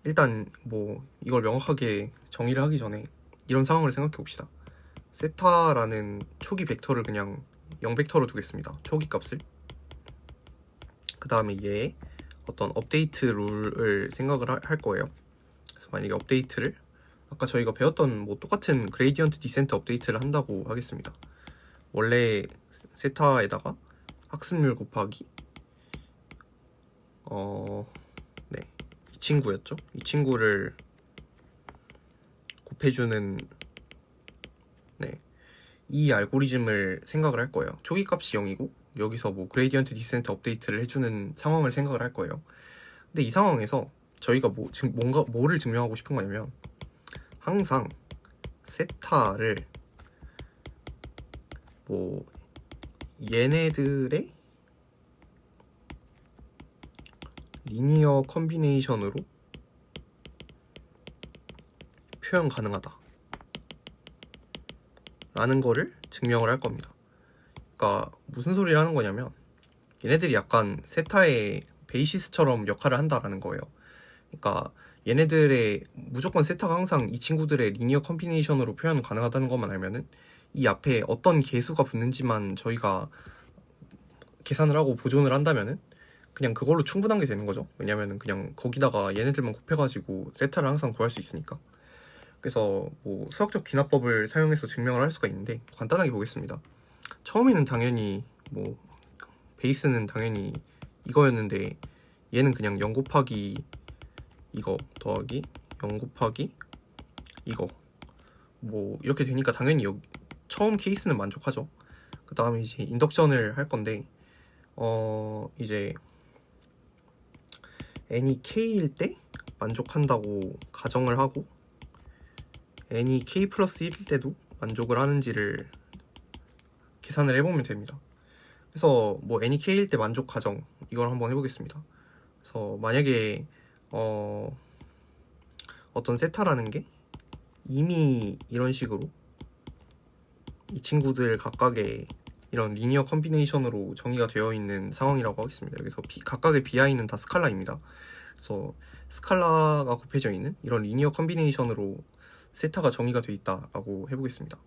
Speaker 1: 일단 뭐 이걸 명확하게 정의를 하기 전에 이런 상황을 생각해 봅시다. 세타라는 초기 벡터를 그냥 0벡터로 두겠습니다. 초기 값을. 그 다음에 얘의 어떤 업데이트 룰을 생각을 할 거예요. 그래서 만약에 업데이트를 아까 저희가 배웠던 뭐 똑같은 그레이디언트 디센트 업데이트를 한다고 하겠습니다. 원래 세타에다가 학습률 곱하기 네, 이 친구였죠. 이 친구를 곱해주는 이 알고리즘을 생각을 할 거예요. 초기 값이 0이고 여기서 뭐 그레이디언트 디센트 업데이트를 해주는 상황을 생각을 할 거예요. 근데 이 상황에서 저희가 뭐를 증명하고 싶은 거냐면, 항상 세타를 뭐 얘네들의 리니어 컨비네이션으로 표현 가능하다 라는 거를 증명을 할 겁니다. 그러니까 무슨 소리를 하는 거냐면, 얘네들이 약간 세타의 베이시스처럼 역할을 한다라는 거예요. 그러니까 얘네들의 무조건 세타가 항상 이 친구들의 리니어 컨비네이션으로 표현 가능하다는 것만 알면은 이 앞에 어떤 개수가 붙는지만 저희가 계산을 하고 보존을 한다면은 그냥 그걸로 충분한 게 되는 거죠. 왜냐면은 그냥 거기다가 얘네들만 곱해가지고 세타를 항상 구할 수 있으니까. 그래서 뭐 수학적 귀납법을 사용해서 증명을 할 수가 있는데 간단하게 보겠습니다. 처음에는 당연히 뭐 베이스는 당연히 이거였는데 얘는 그냥 0 곱하기 이거 더하기 0 곱하기 이거 뭐 이렇게 되니까 당연히 처음 케이스는 만족하죠. 그 다음에 이제 인덕션을 할 건데 이제 n이 k일 때 만족한다고 가정을 하고 n이 k 플러스 1일 때도 만족을 하는지를 계산을 해보면 됩니다. 그래서 뭐 n이 k일 때 만족 가정 이걸 한번 해보겠습니다. 그래서 만약에 어떤 세타라는 게 이미 이런 식으로 이 친구들 각각의 이런 리니어 컨비네이션으로 정의가 되어 있는 상황이라고 하겠습니다. 여기서 각각의 bi는 다 스칼라입니다. 그래서 스칼라가 곱해져 있는 이런 리니어 컨비네이션으로 세타가 정의가 되어 있다라고 해보겠습니다.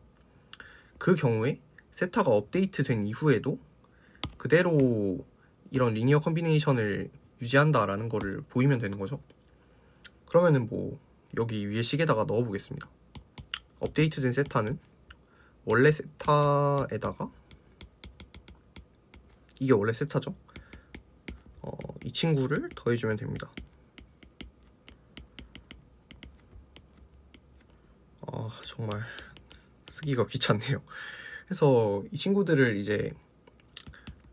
Speaker 1: 그 경우에 세타가 업데이트 된 이후에도 그대로 이런 리니어 컨비네이션을 유지한다라는 거를 보이면 되는 거죠. 그러면은 뭐 여기 위에 식에다가 넣어 보겠습니다. 업데이트된 세타는 원래 세타에다가 이게 원래 세타죠. 이 친구를 더해주면 됩니다. 정말 쓰기가 귀찮네요. 그래서 이 친구들을 이제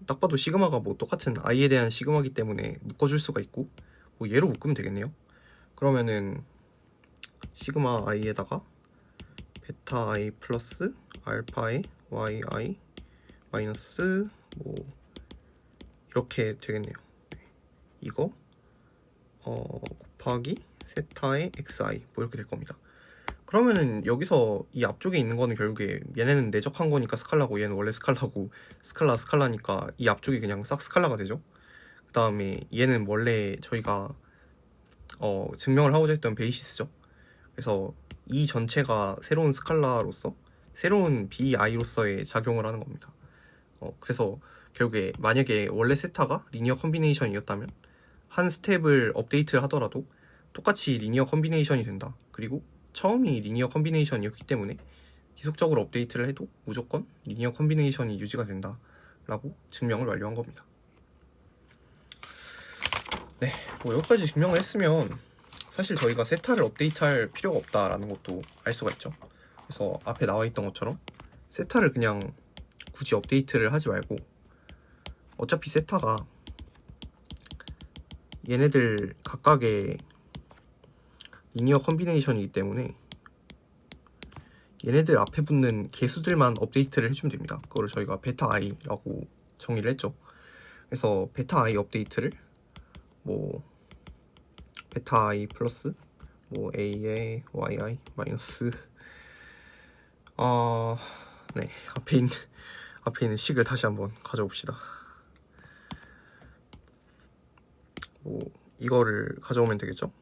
Speaker 1: 딱 봐도 시그마가 뭐 똑같은 i에 대한 시그마기 때문에 묶어줄 수가 있고 뭐 얘로 묶으면 되겠네요. 그러면은 시그마 i에다가 베타 i 플러스 알파의 yi 마이너스 뭐 이렇게 되겠네요. 이거 곱하기 세타의 xi 뭐 이렇게 될 겁니다. 그러면은 여기서 이 앞쪽에 있는 거는 결국에 얘네는 내적한 거니까 스칼라고 얘는 원래 스칼라고 스칼라니까 이 앞쪽이 그냥 싹 스칼라가 되죠. 그 다음에 얘는 원래 저희가 증명을 하고자 했던 베이시스죠. 그래서 이 전체가 새로운 스칼라로서 새로운 bi로서의 작용을 하는 겁니다. 그래서 결국에 만약에 원래 세타가 리니어 컨비네이션이었다면 한 스텝을 업데이트를 하더라도 똑같이 리니어 컨비네이션이 된다. 그리고 처음이 리니어 컨비네이션이었기 때문에 지속적으로 업데이트를 해도 무조건 리니어 컨비네이션이 유지가 된다 라고 증명을 완료한 겁니다. 네, 뭐 여기까지 증명을 했으면 사실 저희가 세타를 업데이트할 필요가 없다라는 것도 알 수가 있죠. 그래서 앞에 나와 있던 것처럼 세타를 그냥 굳이 업데이트를 하지 말고 어차피 세타가 얘네들 각각의 리니어 컨비네이션이기 때문에 얘네들 앞에 붙는 개수들만 업데이트를 해주면 됩니다. 그거를 저희가 베타 i라고 정의를 했죠. 그래서 베타 i 업데이트를 뭐 베타 i 플러스 뭐 a의 yi 마이너스 네, 앞에 있는 식을 다시 한번 가져봅시다. 뭐 이거를 가져오면 되겠죠.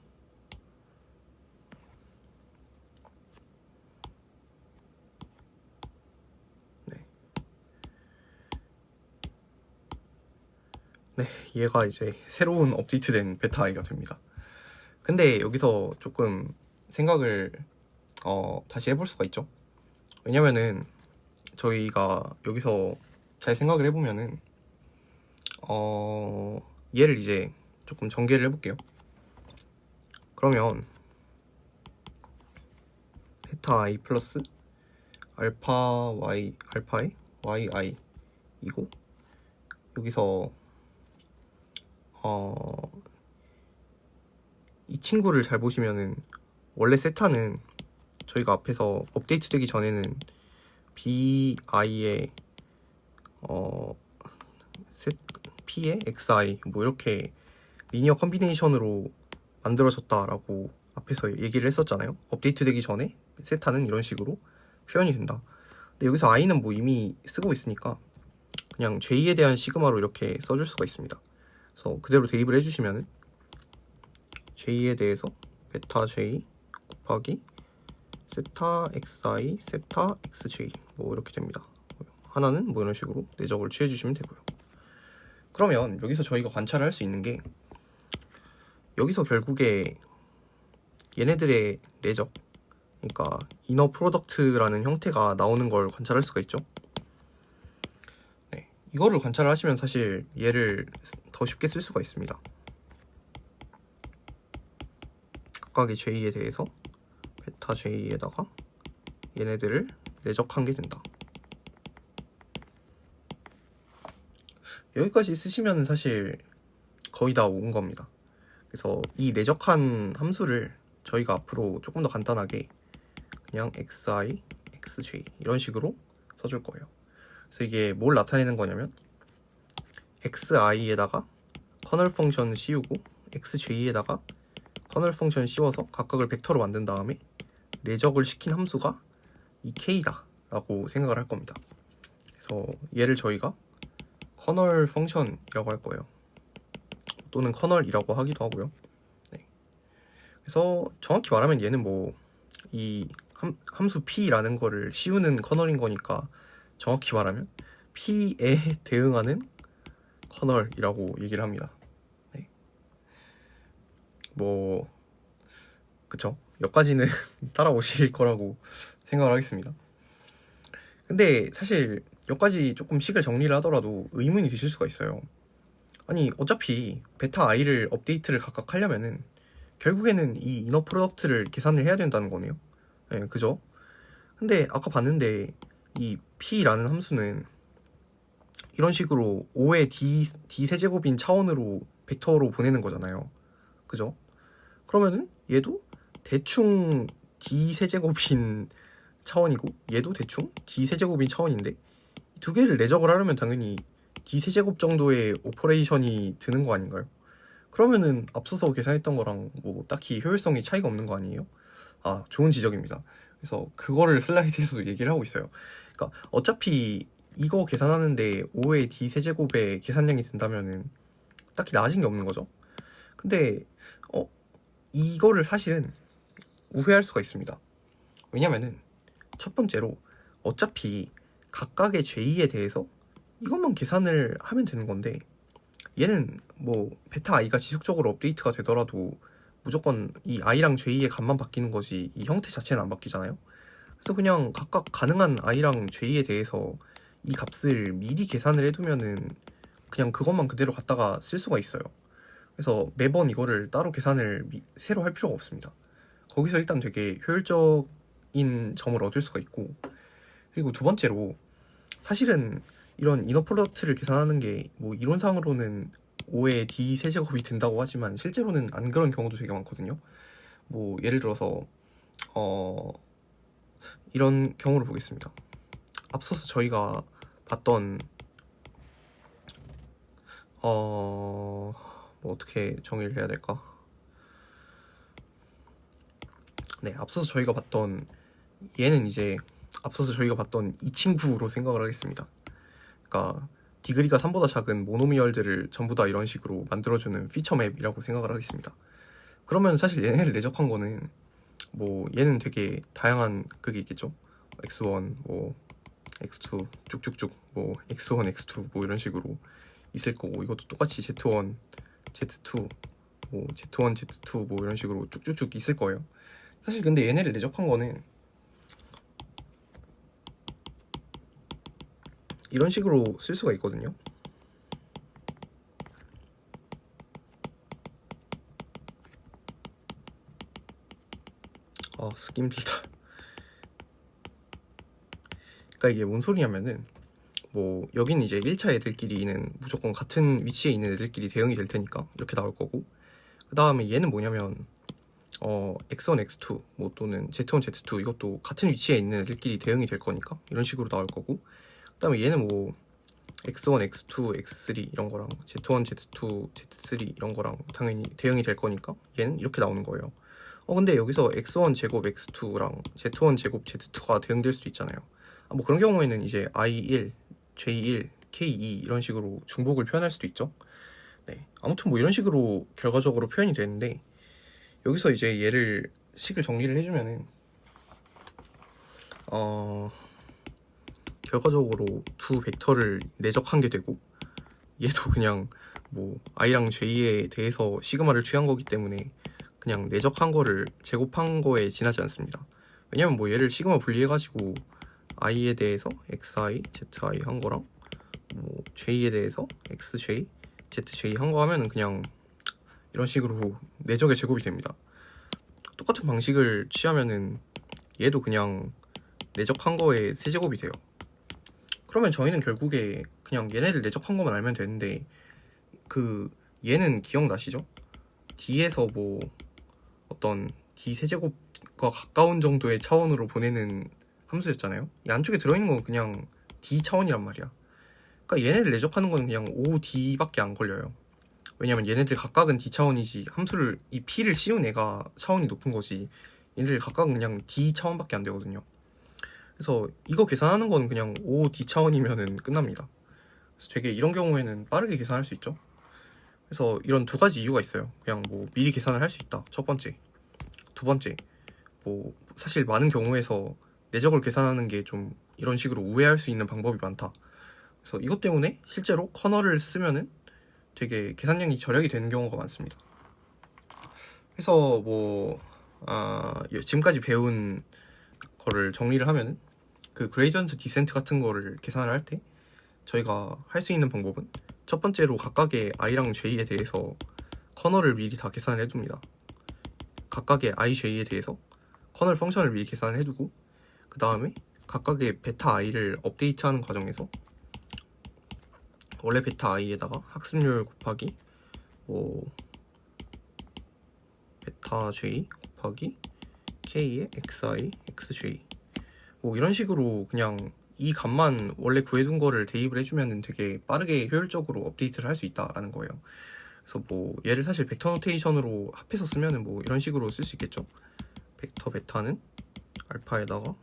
Speaker 1: 네, 얘가 이제 새로운 업데이트된 베타 i가 됩니다. 근데 여기서 조금 생각을 다시 해볼 수가 있죠. 왜냐면은 저희가 여기서 잘 생각을 해보면은 얘를 이제 조금 전개를 해볼게요. 그러면 베타 i 플러스 알파의 yi 이고 여기서 이 친구를 잘 보시면은 원래 세타는 저희가 앞에서 업데이트 되기 전에는 bi의 p의 xi 뭐 이렇게 리니어 컨비네이션으로 만들어졌다라고 앞에서 얘기를 했었잖아요. 업데이트 되기 전에 세타는 이런 식으로 표현이 된다. 근데 여기서 i는 뭐 이미 쓰고 있으니까 그냥 j에 대한 시그마로 이렇게 써줄 수가 있습니다. 그래서 그대로 대입을 해주시면은 j에 대해서 베타 j 곱하기 세타 xi 세타 xj 뭐 이렇게 됩니다. 하나는 뭐 이런 식으로 내적을 취해주시면 되고요. 그러면 여기서 저희가 관찰을 할 수 있는 게 여기서 결국에 얘네들의 내적 그러니까 이너 프로덕트라는 형태가 나오는 걸 관찰할 수가 있죠. 네, 이거를 관찰을 하시면 사실 얘를 더 쉽게 쓸 수가 있습니다. 각각의 J에 대해서 베타 J에다가 얘네들을 내적한 게 된다. 여기까지 쓰시면 사실 거의 다 온 겁니다. 그래서 이 내적한 함수를 저희가 앞으로 조금 더 간단하게 그냥 xi, xj 이런 식으로 써줄 거예요. 그래서 이게 뭘 나타내는 거냐면 xi에다가 커널 펑션 씌우고 xj에다가 커널 펑션 씌워서 각각을 벡터로 만든 다음에 내적을 시킨 함수가 이 k다 라고 생각을 할 겁니다. 그래서 얘를 저희가 커널 펑션이라고 할 거예요. 또는 커널이라고 하기도 하고요. 네. 그래서 정확히 말하면 얘는 뭐 이 함수 p라는 거를 씌우는 커널인 거니까 정확히 말하면 p에 대응하는 커널이라고 얘기를 합니다. 네. 뭐 그쵸? 여기까지는 따라오실 거라고 생각을 하겠습니다. 근데 사실 여기까지 조금 식을 정리를 하더라도 의문이 드실 수가 있어요. 아니 어차피 베타 i를 업데이트를 각각 하려면은 결국에는 이 이너 프로덕트를 계산을 해야 된다는 거네요. 네, 그죠? 근데 아까 봤는데 이 p라는 함수는 이런 식으로 5의 d 세제곱인 차원으로 벡터로 보내는 거잖아요. 그죠? 그러면은 얘도 대충 d 세제곱인 차원이고 얘도 대충 d 세제곱인 차원인데 두 개를 내적을 하려면 당연히 d 세제곱 정도의 오퍼레이션이 드는 거 아닌가요? 그러면은 앞서서 계산했던 거랑 뭐 딱히 효율성이 차이가 없는 거 아니에요? 아, 좋은 지적입니다. 그래서 그거를 슬라이드에서도 얘기를 하고 있어요. 그러니까 어차피 이거 계산하는데 5의 d 세제곱의 계산량이 든다면은 딱히 나아진 게 없는 거죠. 근데 이거를 사실은 우회할 수가 있습니다. 왜냐면은 첫 번째로 어차피 각각의 J에 대해서 이것만 계산을 하면 되는 건데 얘는 뭐 베타 i가 지속적으로 업데이트가 되더라도 무조건 이 i랑 j의 값만 바뀌는 거지 이 형태 자체는 안 바뀌잖아요. 그래서 그냥 각각 가능한 i랑 j에 대해서 이 값을 미리 계산을 해두면은 그냥 그것만 그대로 갖다가 쓸 수가 있어요. 그래서 매번 이거를 따로 계산을 새로 할 필요가 없습니다. 거기서 일단 되게 효율적인 점을 얻을 수가 있고, 그리고 두 번째로 사실은 이런 이너 프로덕트를 계산하는 게 뭐 이론상으로는 5의 d 세제곱이 된다고 하지만 실제로는 안 그런 경우도 되게 많거든요. 뭐 예를 들어서 이런 경우를 보겠습니다. 앞서서 저희가 봤던 뭐 어떻게 정의를 해야 될까? 네, 앞서서 저희가 봤던 얘는 이제 앞서서 저희가 봤던 이 친구로 생각을 하겠습니다. 그러니까 디그리가 3보다 작은 모노미얼들을 전부 다 이런 식으로 만들어주는 피처 맵이라고 생각을 하겠습니다. 그러면 사실 얘네를 내적한 거는 뭐 얘는 되게 다양한 그게 있겠죠. x1, 뭐 x2 쭉쭉쭉 뭐 x1, x2 뭐 이런 식으로 있을 거고, 이것도 똑같이 z1, z2 뭐 z1, z2 뭐 이런 식으로 쭉쭉쭉 있을 거예요. 사실 근데 얘네를 내적한 거는 이런 식으로 쓸 수가 있거든요. 쓰기 힘들다. 그러니까 이게 뭔 소리냐면은 뭐 여기는 이제 1차 애들끼리는 무조건 같은 위치에 있는 애들끼리 대응이 될 테니까 이렇게 나올 거고, 그 다음에 얘는 뭐냐면 x1, x2 뭐 또는 z1, z2 이것도 같은 위치에 있는 애들끼리 대응이 될 거니까 이런 식으로 나올 거고, 그 다음에 얘는 뭐 x1, x2, x3 이런 거랑 z1, z2, z3 이런 거랑 당연히 대응이 될 거니까 얘는 이렇게 나오는 거예요. 근데 여기서 x1 제곱 x2랑 z1 제곱 z2가 대응될 수도 있잖아요. 뭐 그런 경우에는 이제 i1, j1, k2 이런 식으로 중복을 표현할 수도 있죠. 네, 아무튼 뭐 이런 식으로 결과적으로 표현이 되는데, 여기서 이제 얘를 식을 정리를 해주면은 결과적으로 두 벡터를 내적한 게 되고, 얘도 그냥 뭐 i랑 j에 대해서 시그마를 취한 거기 때문에 그냥 내적한 거를 제곱한 거에 지나지 않습니다. 왜냐면 뭐 얘를 시그마 분리해가지고 i에 대해서 xi, zi 한 거랑 뭐 j에 대해서 xj, zj 한 거 하면은 그냥 이런 식으로 내적의 제곱이 됩니다. 똑같은 방식을 취하면은 얘도 그냥 내적한 거에 세제곱이 돼요. 그러면 저희는 결국에 그냥 얘네들 내적한 것만 알면 되는데, 그 얘는 기억나시죠? D에서 뭐 어떤 D 세제곱과 가까운 정도의 차원으로 보내는 함수였잖아요. 이 안쪽에 들어있는 건 그냥 D 차원이란 말이야. 그러니까 얘네들 내적하는 건 그냥 5D밖에 안 걸려요. 왜냐면 얘네들 각각은 D 차원이지, 함수를 이 P를 씌운 애가 차원이 높은 거지, 얘네들 각각은 그냥 D 차원밖에 안 되거든요. 그래서 이거 계산하는 건 그냥 5D 차원이면은 끝납니다. 그래서 되게 이런 경우에는 빠르게 계산할 수 있죠. 그래서 이런 두 가지 이유가 있어요. 그냥 뭐 미리 계산을 할 수 있다, 첫 번째. 두 번째, 뭐 사실 많은 경우에서 내적을 계산하는 게 좀 이런 식으로 우회할 수 있는 방법이 많다. 그래서 이것 때문에 실제로 커널을 쓰면은 되게 계산량이 절약이 되는 경우가 많습니다. 그래서 뭐 지금까지 배운 거를 정리를 하면, 그 그레이디언트 디센트 같은 거를 계산을 할 때 저희가 할 수 있는 방법은, 첫 번째로 각각의 i랑 j에 대해서 커널을 미리 다 계산을 해둡니다. 각각의 i, j에 대해서 커널 펑션을 미리 계산을 해두고, 그 다음에 각각의 베타 i를 업데이트하는 과정에서 원래 베타 i에다가 학습률 곱하기 뭐 베타 j 곱하기 k의 xi, xj 뭐 이런 식으로 그냥 이 값만 원래 구해둔 거를 대입을 해주면 되게 빠르게 효율적으로 업데이트를 할 수 있다라는 거예요. 그래서 뭐 얘를 사실 벡터 노테이션으로 합해서 쓰면은 뭐 이런 식으로 쓸 수 있겠죠. 벡터 베타는 알파에다가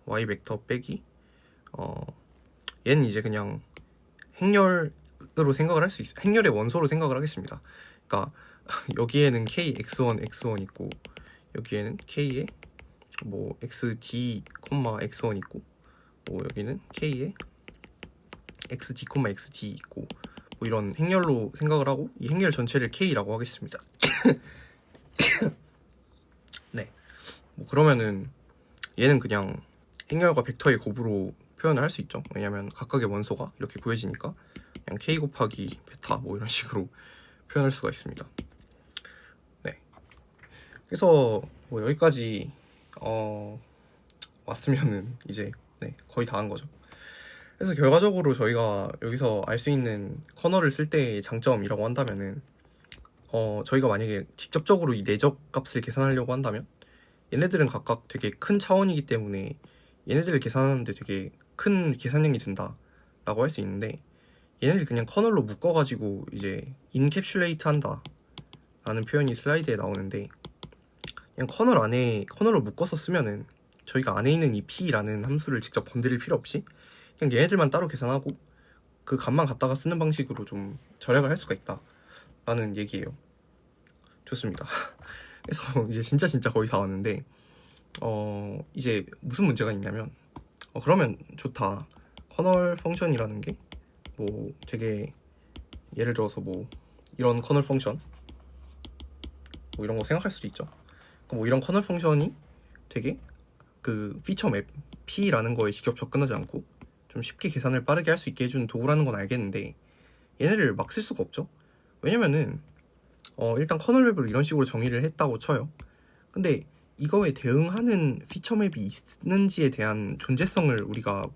Speaker 1: y 벡터 빼기 얘는 이제 그냥 행렬으로 생각을 할 수 있어요. 행렬의 원소로 생각을 하겠습니다. 그러니까 여기에는 k x1 x1 있고, 여기에는 k의 뭐 xd, x1 있고, 뭐 여기는 k의 xd, xd 있고, 뭐 이런 행렬로 생각을 하고 이 행렬 전체를 k라고 하겠습니다. 네, 뭐 그러면은 얘는 그냥 행렬과 벡터의 곱으로 표현을 할 수 있죠. 왜냐면 각각의 원소가 이렇게 구해지니까 그냥 k 곱하기 베타 뭐 이런 식으로 표현할 수가 있습니다. 네, 그래서 뭐 여기까지 왔으면은 이제 거의 다 한 거죠. 그래서 결과적으로 저희가 여기서 알 수 있는 커널을 쓸 때의 장점이라고 한다면은, 저희가 만약에 직접적으로 이 내적 값을 계산하려고 한다면 얘네들은 각각 되게 큰 차원이기 때문에 얘네들을 계산하는데 되게 큰 계산량이 든다 라고 할 수 있는데, 얘네들 그냥 커널로 묶어가지고 이제 인캡슐레이트 한다 라는 표현이 슬라이드에 나오는데, 그냥 커널 안에 커널로 묶어서 쓰면은 저희가 안에 있는 이 p라는 함수를 직접 건드릴 필요 없이 그냥 얘네들만 따로 계산하고 그 값만 갖다가 쓰는 방식으로 좀 절약을 할 수가 있다 라는 얘기예요. 좋습니다. 그래서 이제 진짜 거의 다 왔는데, 이제 무슨 문제가 있냐면, 그러면 좋다, 커널 펑션이라는 게 뭐 되게, 예를 들어서 뭐 이런 커널 펑션 뭐 이런 거 생각할 수도 있죠. 뭐 이런 커널 펑션이 되게 그 피처 맵 P라는 거에 직접 접근하지 않고 좀 쉽게 계산을 빠르게 할 수 있게 해주는 도구라는 건 알겠는데, 얘네를 막 쓸 수가 없죠. 왜냐면은 일단 커널 맵을 이런 식으로 정의를 했다고 쳐요. 근데 이거에 대응하는 피처 맵이 있는지에 대한 존재성을 우리가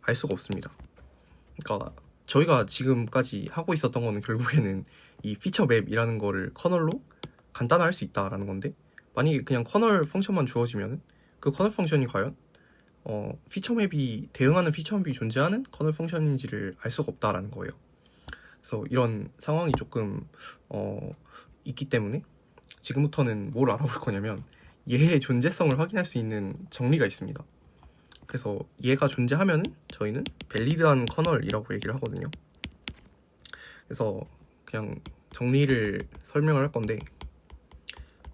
Speaker 1: 알 수가 없습니다. 그러니까 저희가 지금까지 하고 있었던 거는 결국에는 이 피처 맵이라는 거를 커널로 간단화할 수 있다라는 건데, 만약에 그냥 커널 펑션만 주어지면 그 커널 펑션이 과연 피처 맵이 대응하는 피처 맵이 존재하는 커널 펑션인지를 알 수가 없다라는 거예요. 그래서 이런 상황이 조금 있기 때문에 지금부터는 뭘 알아볼 거냐면, 얘의 존재성을 확인할 수 있는 정리가 있습니다. 그래서 얘가 존재하면은 저희는 밸리드한 커널이라고 얘기를 하거든요. 그래서 그냥 정리를 설명을 할 건데,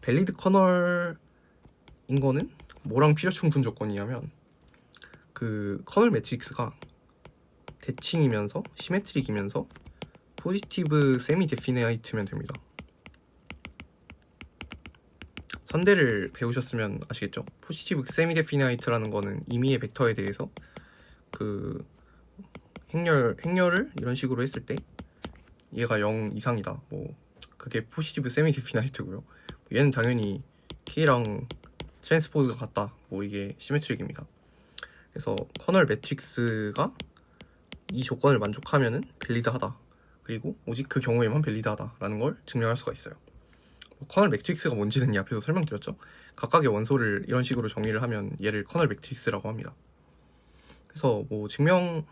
Speaker 1: 밸리드 커널인 거는 뭐랑 필요 충분 조건이냐면, 그 커널 매트릭스가 대칭이면서 시메트릭이면서 포지티브 세미 데피네이트면 됩니다. 선대를 배우셨으면 아시겠죠? 포지티브 세미 데피나이트라는 거는 임의의 벡터에 대해서 그 행렬을 이런 식으로 했을 때 얘가 0 이상이다. 뭐 그게 포지티브 세미 데피나이트고요. 얘는 당연히 K랑 트랜스포즈가 같다. 뭐 이게 시메트릭입니다. 그래서 커널 매트릭스가 이 조건을 만족하면은 밸리드하다. 그리고 오직 그 경우에만 밸리드하다라는 걸 증명할 수가 있어요. 커널 매트릭스가 뭔지는 이 앞에서 설명드렸죠. 각각의 원소를 이런 식으로 정리를 하면 얘를 커널 매트릭스라고 합니다. 그래서 뭐 증명은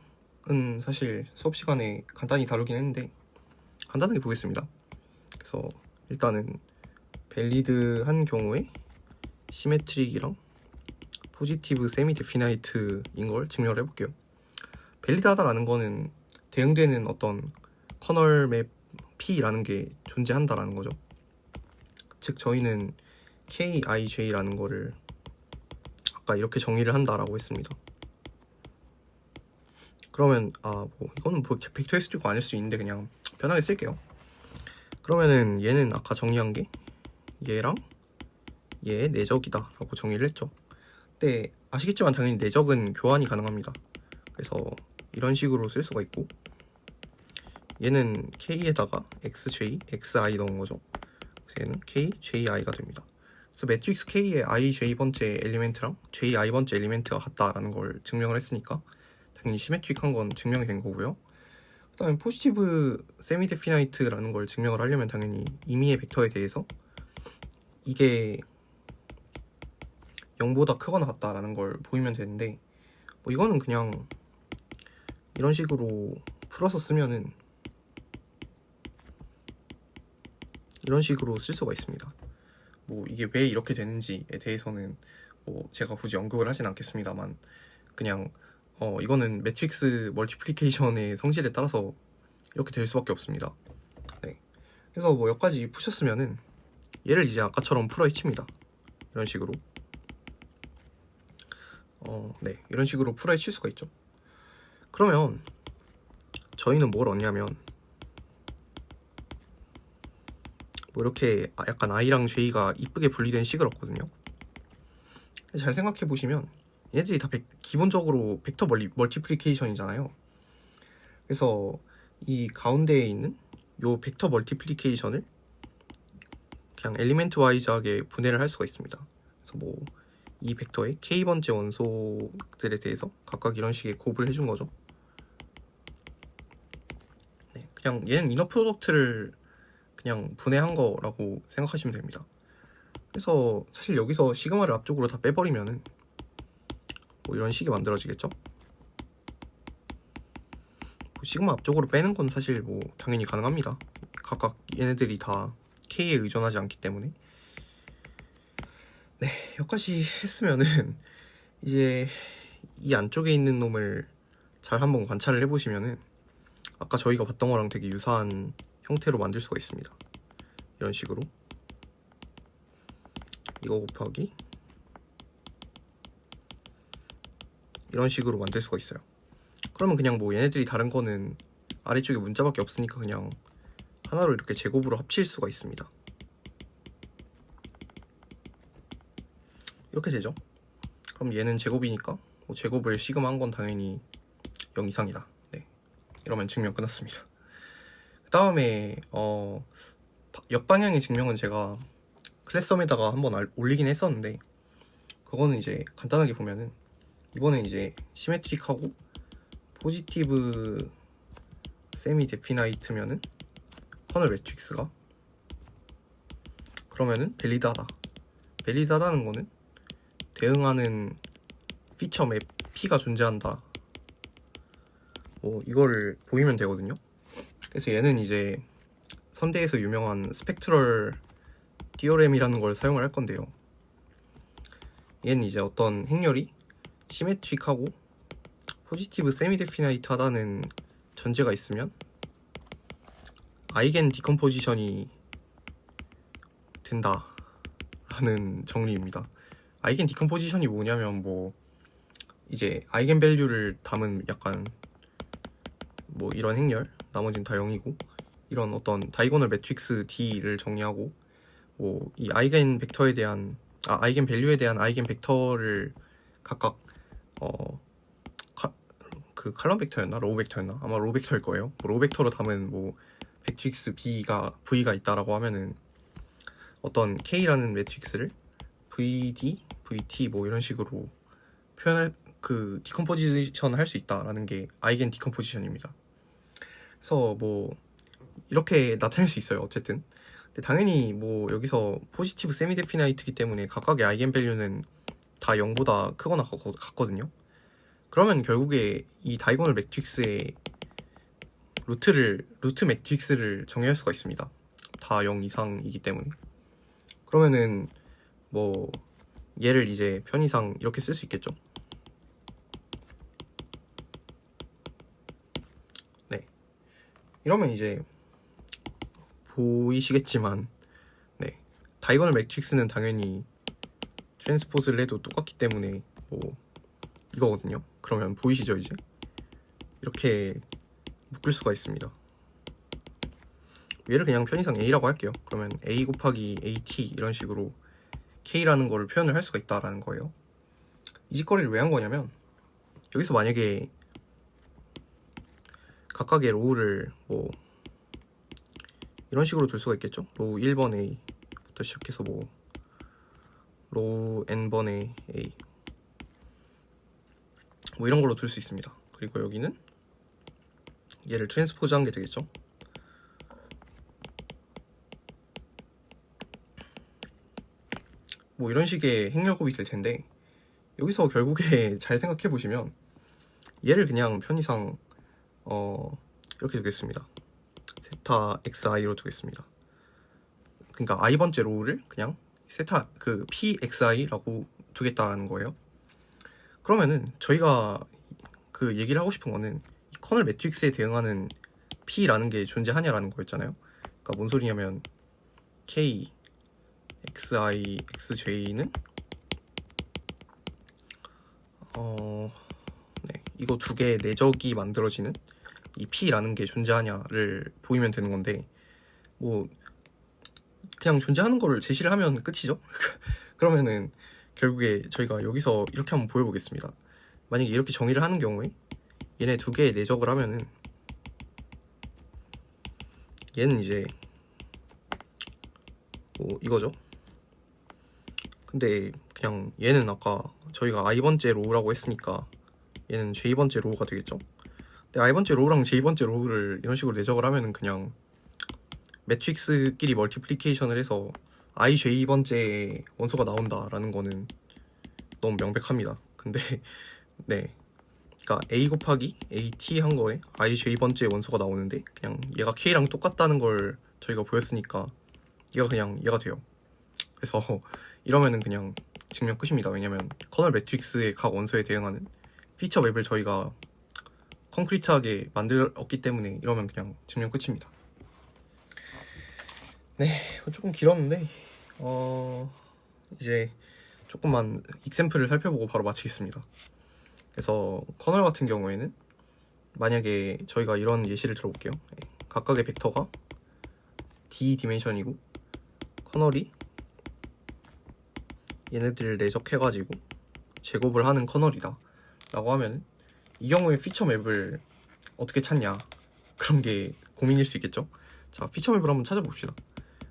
Speaker 1: 사실 수업 시간에 간단히 다루긴 했는데 간단하게 보겠습니다. 그래서 일단은 밸리드한 경우에 시메트릭이랑 포지티브 세미 데피나이트인 걸 증명을 해볼게요. 밸리드하다라는 거는 대응되는 어떤 커널 맵 P라는 게 존재한다라는 거죠. 즉 저희는 KIJ라는 거를 아까 이렇게 정의를 한다라고 했습니다. 그러면 뭐 이거는 뭐 벡터일 수도 있고 아닐 수도 있는데 그냥 편하게 쓸게요. 그러면은 얘는 아까 정의한 게 얘랑 얘의 내적이다 라고 정의를 했죠. 근데 아시겠지만 당연히 내적은 교환이 가능합니다. 그래서 이런 식으로 쓸 수가 있고 얘는 K에다가 XJ, XI 넣은 거죠. 그래서 얘는 KJI가 됩니다. 그래서 매트릭스 K의 IJ번째 엘리멘트랑 JI번째 엘리멘트가 같다라는 걸 증명을 했으니까 당연히 시메트릭한 건 증명이 된 거고요. 그 다음에 포지티브 세미 데피나이트라는 걸 증명을 하려면 당연히 임의의 벡터에 대해서 이게 0보다 크거나 같다라는 걸 보이면 되는데 뭐 이거는 그냥 이런 식으로 풀어서 쓰면은 이런 식으로 쓸 수가 있습니다. 뭐 이게 왜 이렇게 되는지에 대해서는 뭐 제가 굳이 언급을 하진 않겠습니다만 그냥 이거는 매트릭스 멀티플리케이션의 성질에 따라서 이렇게 될 수밖에 없습니다. 네. 그래서 뭐 여기까지 푸셨으면은 얘를 이제 아까처럼 풀어헤칩니다. 이런 식으로 네, 이런 식으로 풀어헤칠 수가 있죠. 그러면 저희는 뭘 얻냐면 뭐 이렇게 약간 I랑 J가 이쁘게 분리된 식을 얻거든요. 잘 생각해 보시면 얘네들이 다 기본적으로 벡터 멀티플리케이션이잖아요. 그래서 이 가운데에 있는 요 벡터 멀티플리케이션을 그냥 엘리멘트 와이즈하게 분해를 할 수가 있습니다. 그래서 뭐 이 벡터의 K번째 원소들에 대해서 각각 이런 식의 곱을 해준 거죠. 네, 그냥 얘는 이너 프로덕트를 그냥 분해한 거라고 생각하시면 됩니다. 그래서 사실 여기서 시그마를 앞쪽으로 다 빼버리면은 뭐 이런 식이 만들어지겠죠. 뭐 시그마 앞쪽으로 빼는 건 사실 뭐 당연히 가능합니다. 각각 얘네들이 다 K에 의존하지 않기 때문에. 네, 여기까지 했으면은 이제 이 안쪽에 있는 놈을 잘 한번 관찰을 해보시면은 아까 저희가 봤던 거랑 되게 유사한 형태로 만들 수가 있습니다. 이런 식으로 이거 곱하기 이런 식으로 만들 수가 있어요. 그러면 그냥 뭐 얘네들이 다른 거는 아래쪽에 문자밖에 없으니까 그냥 하나로 이렇게 제곱으로 합칠 수가 있습니다. 이렇게 되죠. 그럼 얘는 제곱이니까 뭐 제곱을 시그마 한 건 당연히 0 이상이다. 네, 이러면 증명 끝났습니다. 그 다음에 역방향의 증명은 제가 클래썸에다가 한번 올리긴 했었는데 그거는 이제 간단하게 보면은 이번엔 이제 시메트릭하고 포지티브 세미 데피나이트면은 커널 매트릭스가 그러면은 밸리드하다. 밸리드하다는 거는 대응하는 피처 맵 P가 존재한다. 뭐 이거를 보이면 되거든요. 그래서 얘는 이제 선대에서 유명한 스펙트럴 디오렘이라는 걸 사용을 할 건데요. 얘는 이제 어떤 행렬이 시메트릭하고 포지티브 세미 데피나이트하다는 전제가 있으면 아이겐 디컴포지션이 된다 라는 정리입니다. 아이겐 디컴포지션이 뭐냐면 뭐 이제 아이겐 밸류를 담은 약간 뭐 이런 행렬 나머지는 다 0이고 이런 어떤 다이고널 매트릭스 D를 정리하고 뭐 이 아이겐 벡터에 대한 아이겐 밸류에 대한 아이겐 벡터를 각각 그 칼럼 벡터였나 로우 벡터였나 아마 로우 벡터일 거예요. 뭐 로우 벡터로 담은 뭐 매트릭스 V가 있다라고 하면은 어떤 K라는 매트릭스를 VD, VT 뭐 이런 식으로 표현할 그 디컴포지션 할 수 있다라는 게 아이겐 디컴포지션입니다. 그래서 뭐 이렇게 나타낼 수 있어요. 어쨌든 근데 당연히 뭐 여기서 포지티브 세미 데피나이트이기 때문에 각각의 아이겐 밸류는 다 0보다 크거나 같거든요. 그러면 결국에 이 다이고널 매트릭스의 루트 매트릭스를 정의할 수가 있습니다. 다 0 이상이기 때문에. 그러면은 뭐 얘를 이제 편의상 이렇게 쓸 수 있겠죠. 네, 이러면 이제 보이시겠지만 네, 다이고널 매트릭스는 당연히 트랜스포즈를 해도 똑같기 때문에 뭐 이거거든요. 그러면 보이시죠? 이제 이렇게 묶을 수가 있습니다. 얘를 그냥 편의상 A라고 할게요. 그러면 A 곱하기 AT 이런 식으로 K라는 거를 표현을 할 수가 있다라는 거예요. 이 짓거리를 왜 한 거냐면 여기서 만약에 각각의 로우를 뭐 이런 식으로 둘 수가 있겠죠. 로우 1번 A부터 시작해서 뭐 로우 n번의 A 뭐 이런 걸로 둘 수 있습니다. 그리고 여기는 얘를 트랜스포즈 한 게 되겠죠. 뭐 이런 식의 행렬곱이 될 텐데 여기서 결국에 잘 생각해 보시면 얘를 그냥 편의상 이렇게 두겠습니다. 세타 xi로 두겠습니다. 그러니까 i번째 로우를 그냥 세타 그 pxi라고 두겠다라는 거예요. 그러면은 저희가 그 얘기를 하고 싶은 거는 이 커널 매트릭스에 대응하는 p라는 게 존재하냐라는 거였잖아요. 그러니까 뭔 소리냐면 k xi xj는 네, 이거 두 개의 내적이 만들어지는 이 p라는 게 존재하냐를 보이면 되는 건데 뭐 그냥 존재하는 거를 제시를 하면 끝이죠. 그러면은 결국에 저희가 여기서 이렇게 한번 보여보겠습니다. 만약에 이렇게 정의를 하는 경우에 얘네 두 개의 내적을 하면은 얘는 이제 뭐 이거죠. 근데 그냥 얘는 아까 저희가 i번째 로우라고 했으니까 얘는 j번째 로우가 되겠죠. 근데 i번째 로우랑 j번째 로우를 이런 식으로 내적을 하면은 그냥 매트릭스끼리 멀티플리케이션을 해서 ij번째 원소가 나온다라는 거는 너무 명백합니다. 근데 네, 그러니까 a 곱하기 at 한 거에 ij번째 원소가 나오는데 그냥 얘가 k랑 똑같다는 걸 저희가 보였으니까 얘가 그냥 얘가 돼요. 그래서 이러면은 그냥 증명 끝입니다. 왜냐면 커널 매트릭스의 각 원소에 대응하는 피처 맵을 저희가 콘크리트하게 만들었기 때문에 이러면 그냥 증명 끝입니다. 네, 조금 길었는데 이제 조금만 익샘플을 살펴보고 바로 마치겠습니다. 그래서 커널 같은 경우에는 만약에 저희가 이런 예시를 들어볼게요. 각각의 벡터가 d 디멘션이고 커널이 얘네들을 내적해가지고 제곱을 하는 커널이다 라고 하면 이 경우에 피처 맵을 어떻게 찾냐, 그런 게 고민일 수 있겠죠. 자, 피처 맵을 한번 찾아봅시다.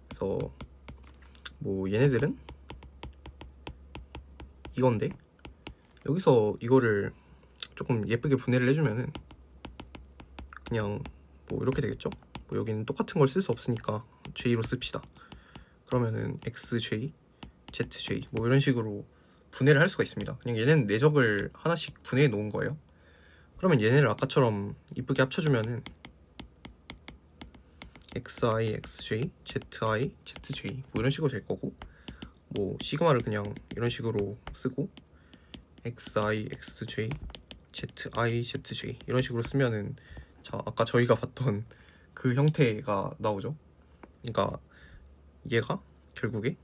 Speaker 1: 그래서 뭐 얘네들은 이건데 여기서 이거를 조금 예쁘게 분해를 해주면은 그냥 뭐 이렇게 되겠죠. 뭐 여기는 똑같은 걸 쓸 수 없으니까 j로 씁시다. 그러면은 xj, zj 뭐 이런 식으로 분해를 할 수가 있습니다. 그냥 얘네는 내적을 하나씩 분해해 놓은 거예요. 그러면 얘네를 아까처럼 이쁘게 합쳐주면은 xi, xj, zi, zj 뭐 이런 식으로 될 거고, 뭐 시그마를 그냥 이런 식으로 쓰고 xi, xj, zi, zj 이런 식으로 쓰면은 자, 아까 저희가 봤던 그 형태가 나오죠. 그러니까 얘가 결국에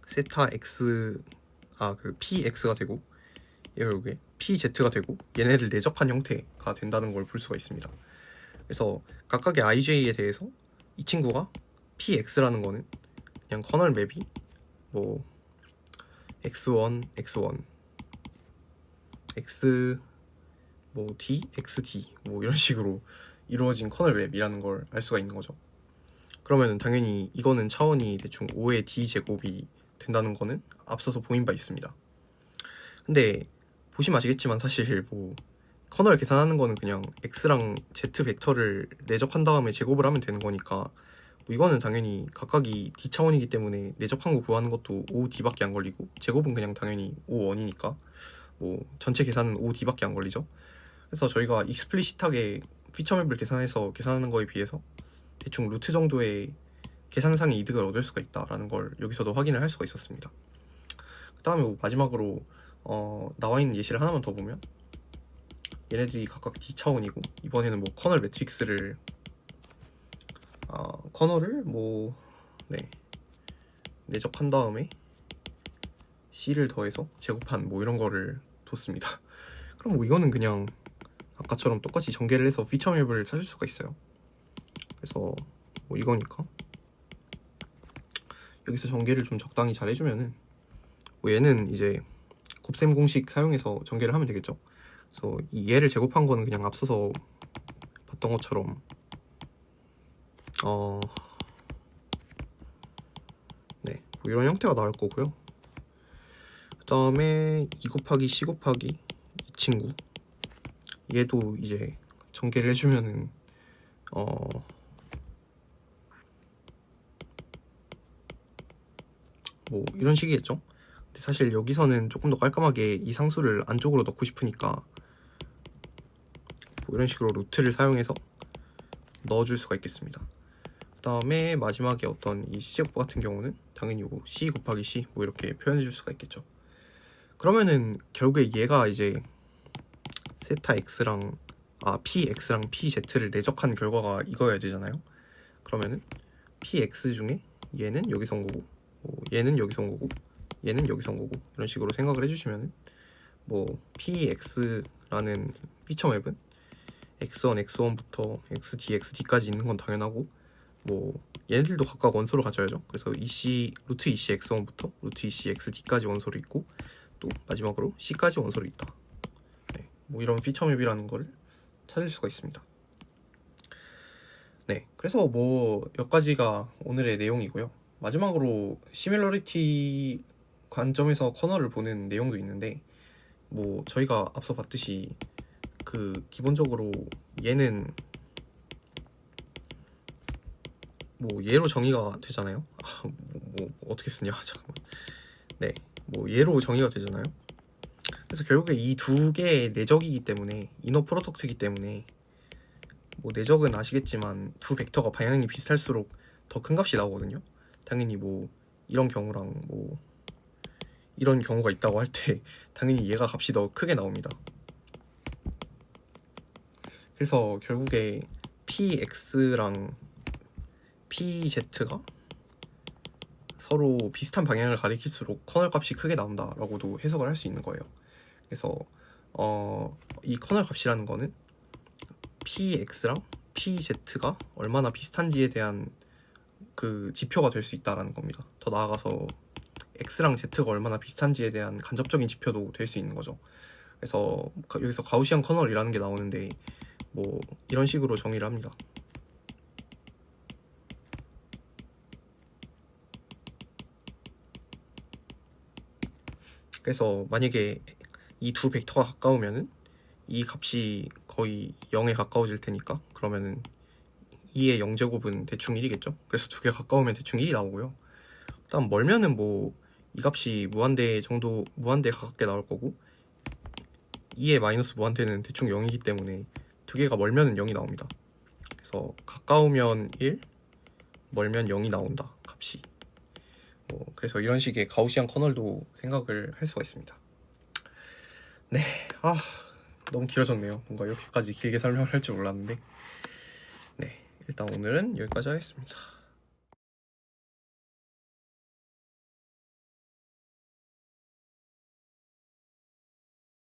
Speaker 1: 세타 x 그 px가 되고 얘가 결국에 pz가 되고 얘네를 내적한 형태가 된다는 걸 볼 수가 있습니다. 그래서 각각의 ij에 대해서 이 친구가 px라는 거는 그냥 커널 맵이 뭐 x1, x1, x 뭐 d, xd 뭐 이런 식으로 이루어진 커널 맵이라는 걸 알 수가 있는 거죠. 그러면은 당연히 이거는 차원이 대충 5의 d 제곱이 된다는 거는 앞서서 보인 바 있습니다. 근데 보시면 아시겠지만 사실 뭐 커널 계산하는 거는 그냥 x랑 z 벡터를 내적한 다음에 제곱을 하면 되는 거니까 뭐 이거는 당연히 각각이 d 차원이기 때문에 내적한 거 구하는 것도 5d밖에 안 걸리고 제곱은 그냥 당연히 5원이니까 뭐 전체 계산은 5d밖에 안 걸리죠. 그래서 저희가 익스플리시트하게 피처맵을 계산해서 계산하는 거에 비해서 대충 루트 정도의 계산상의 이득을 얻을 수가 있다라는 걸 여기서도 확인을 할 수가 있었습니다. 그 다음에 뭐 마지막으로 나와 있는 예시를 하나만 더 보면 얘네들이 각각 d 차원이고 이번에는 뭐 커널 매트릭스를 커널을 뭐 내적한 다음에 c를 더해서 제곱한 뭐 이런 거를 뒀습니다. 그럼 뭐 이거는 그냥 아까처럼 똑같이 전개를 해서 피처맵을 찾을 수가 있어요. 그래서 뭐 이거니까 여기서 전개를 좀 적당히 잘 해주면은 뭐 얘는 이제 곱셈 공식 사용해서 전개를 하면 되겠죠. 그래서 이 얘를 제곱한 거는 그냥 앞서서 봤던 것처럼 뭐 이런 형태가 나올 거고요. 그 다음에 2 곱하기 c 곱하기 이 친구 얘도 이제 전개를 해주면은 뭐 이런 식이겠죠. 근데 사실 여기서는 조금 더 깔끔하게 이 상수를 안쪽으로 넣고 싶으니까 뭐 이런 식으로 루트를 사용해서 넣어줄 수가 있겠습니다. 그 다음에 마지막에 어떤 이 c제곱 같은 경우는 당연히 뭐 c 곱하기 c 뭐 이렇게 표현해 줄 수가 있겠죠. 그러면은 결국에 얘가 이제 세타 x랑 px랑 pz를 내적한 결과가 이거여야 되잖아요. 그러면은 px 중에 얘는 여기서 온 거고 뭐 얘는 여기서 온 거고 얘는 여기서 온 거고 이런 식으로 생각을 해주시면은 뭐 px라는 피처맵은 x1, x1부터 xd, xd까지 있는 건 당연하고 뭐 얘네들도 각각 원소를 가져야죠. 그래서 루트 2c x1부터 루트 2c xd까지 원소를 있고 또 마지막으로 c까지 원소를 있다. 뭐 이런 피처맵이라는 걸 찾을 수가 있습니다. 그래서 뭐 여기까지가 오늘의 내용이고요. 마지막으로 시밀러리티 관점에서 커널을 보는 내용도 있는데 뭐 저희가 앞서 봤듯이 그 기본적으로 얘는 뭐 얘로 정의가 되잖아요. 뭐 어떻게 쓰냐 잠깐만. 뭐 얘로 정의가 되잖아요. 그래서 결국에 이 두 개의 내적이기 때문에 이너 프로덕트이기 때문에 뭐 내적은 아시겠지만 두 벡터가 방향이 비슷할수록 더 큰 값이 나오거든요. 당연히 뭐 이런 경우랑 뭐 이런 경우가 있다고 할 때 당연히 얘가 값이 더 크게 나옵니다. 그래서 결국에 px랑 pz가 서로 비슷한 방향을 가리킬수록 커널 값이 크게 나온다라고도 해석을 할 수 있는 거예요. 그래서 이 커널 값이라는 거는 px랑 pz가 얼마나 비슷한지에 대한 그 지표가 될 수 있다라는 겁니다. 더 나아가서 x랑 z가 얼마나 비슷한지에 대한 간접적인 지표도 될 수 있는 거죠. 그래서 여기서 가우시안 커널이라는 게 나오는데 뭐 이런 식으로 정의를 합니다. 그래서 만약에 이 두 벡터가 가까우면은 이 값이 거의 0에 가까워질 테니까 그러면은 2의 0제곱은 대충 1이겠죠. 그래서 두 개 가까우면 대충 1이 나오고요. 일단 멀면은 뭐 이 값이 무한대에 가깝게 나올 거고 2의 마이너스 무한대는 대충 0이기 때문에 두 개가 멀면은 0이 나옵니다. 그래서 가까우면 1, 멀면 0이 나온다 값이. 그래서 이런 식의 가우시안 커널도 생각을 할 수가 있습니다. 너무 길어졌네요. 뭔가 이렇게까지 길게 설명을 할 줄 몰랐는데 일단 오늘은 여기까지 하겠습니다.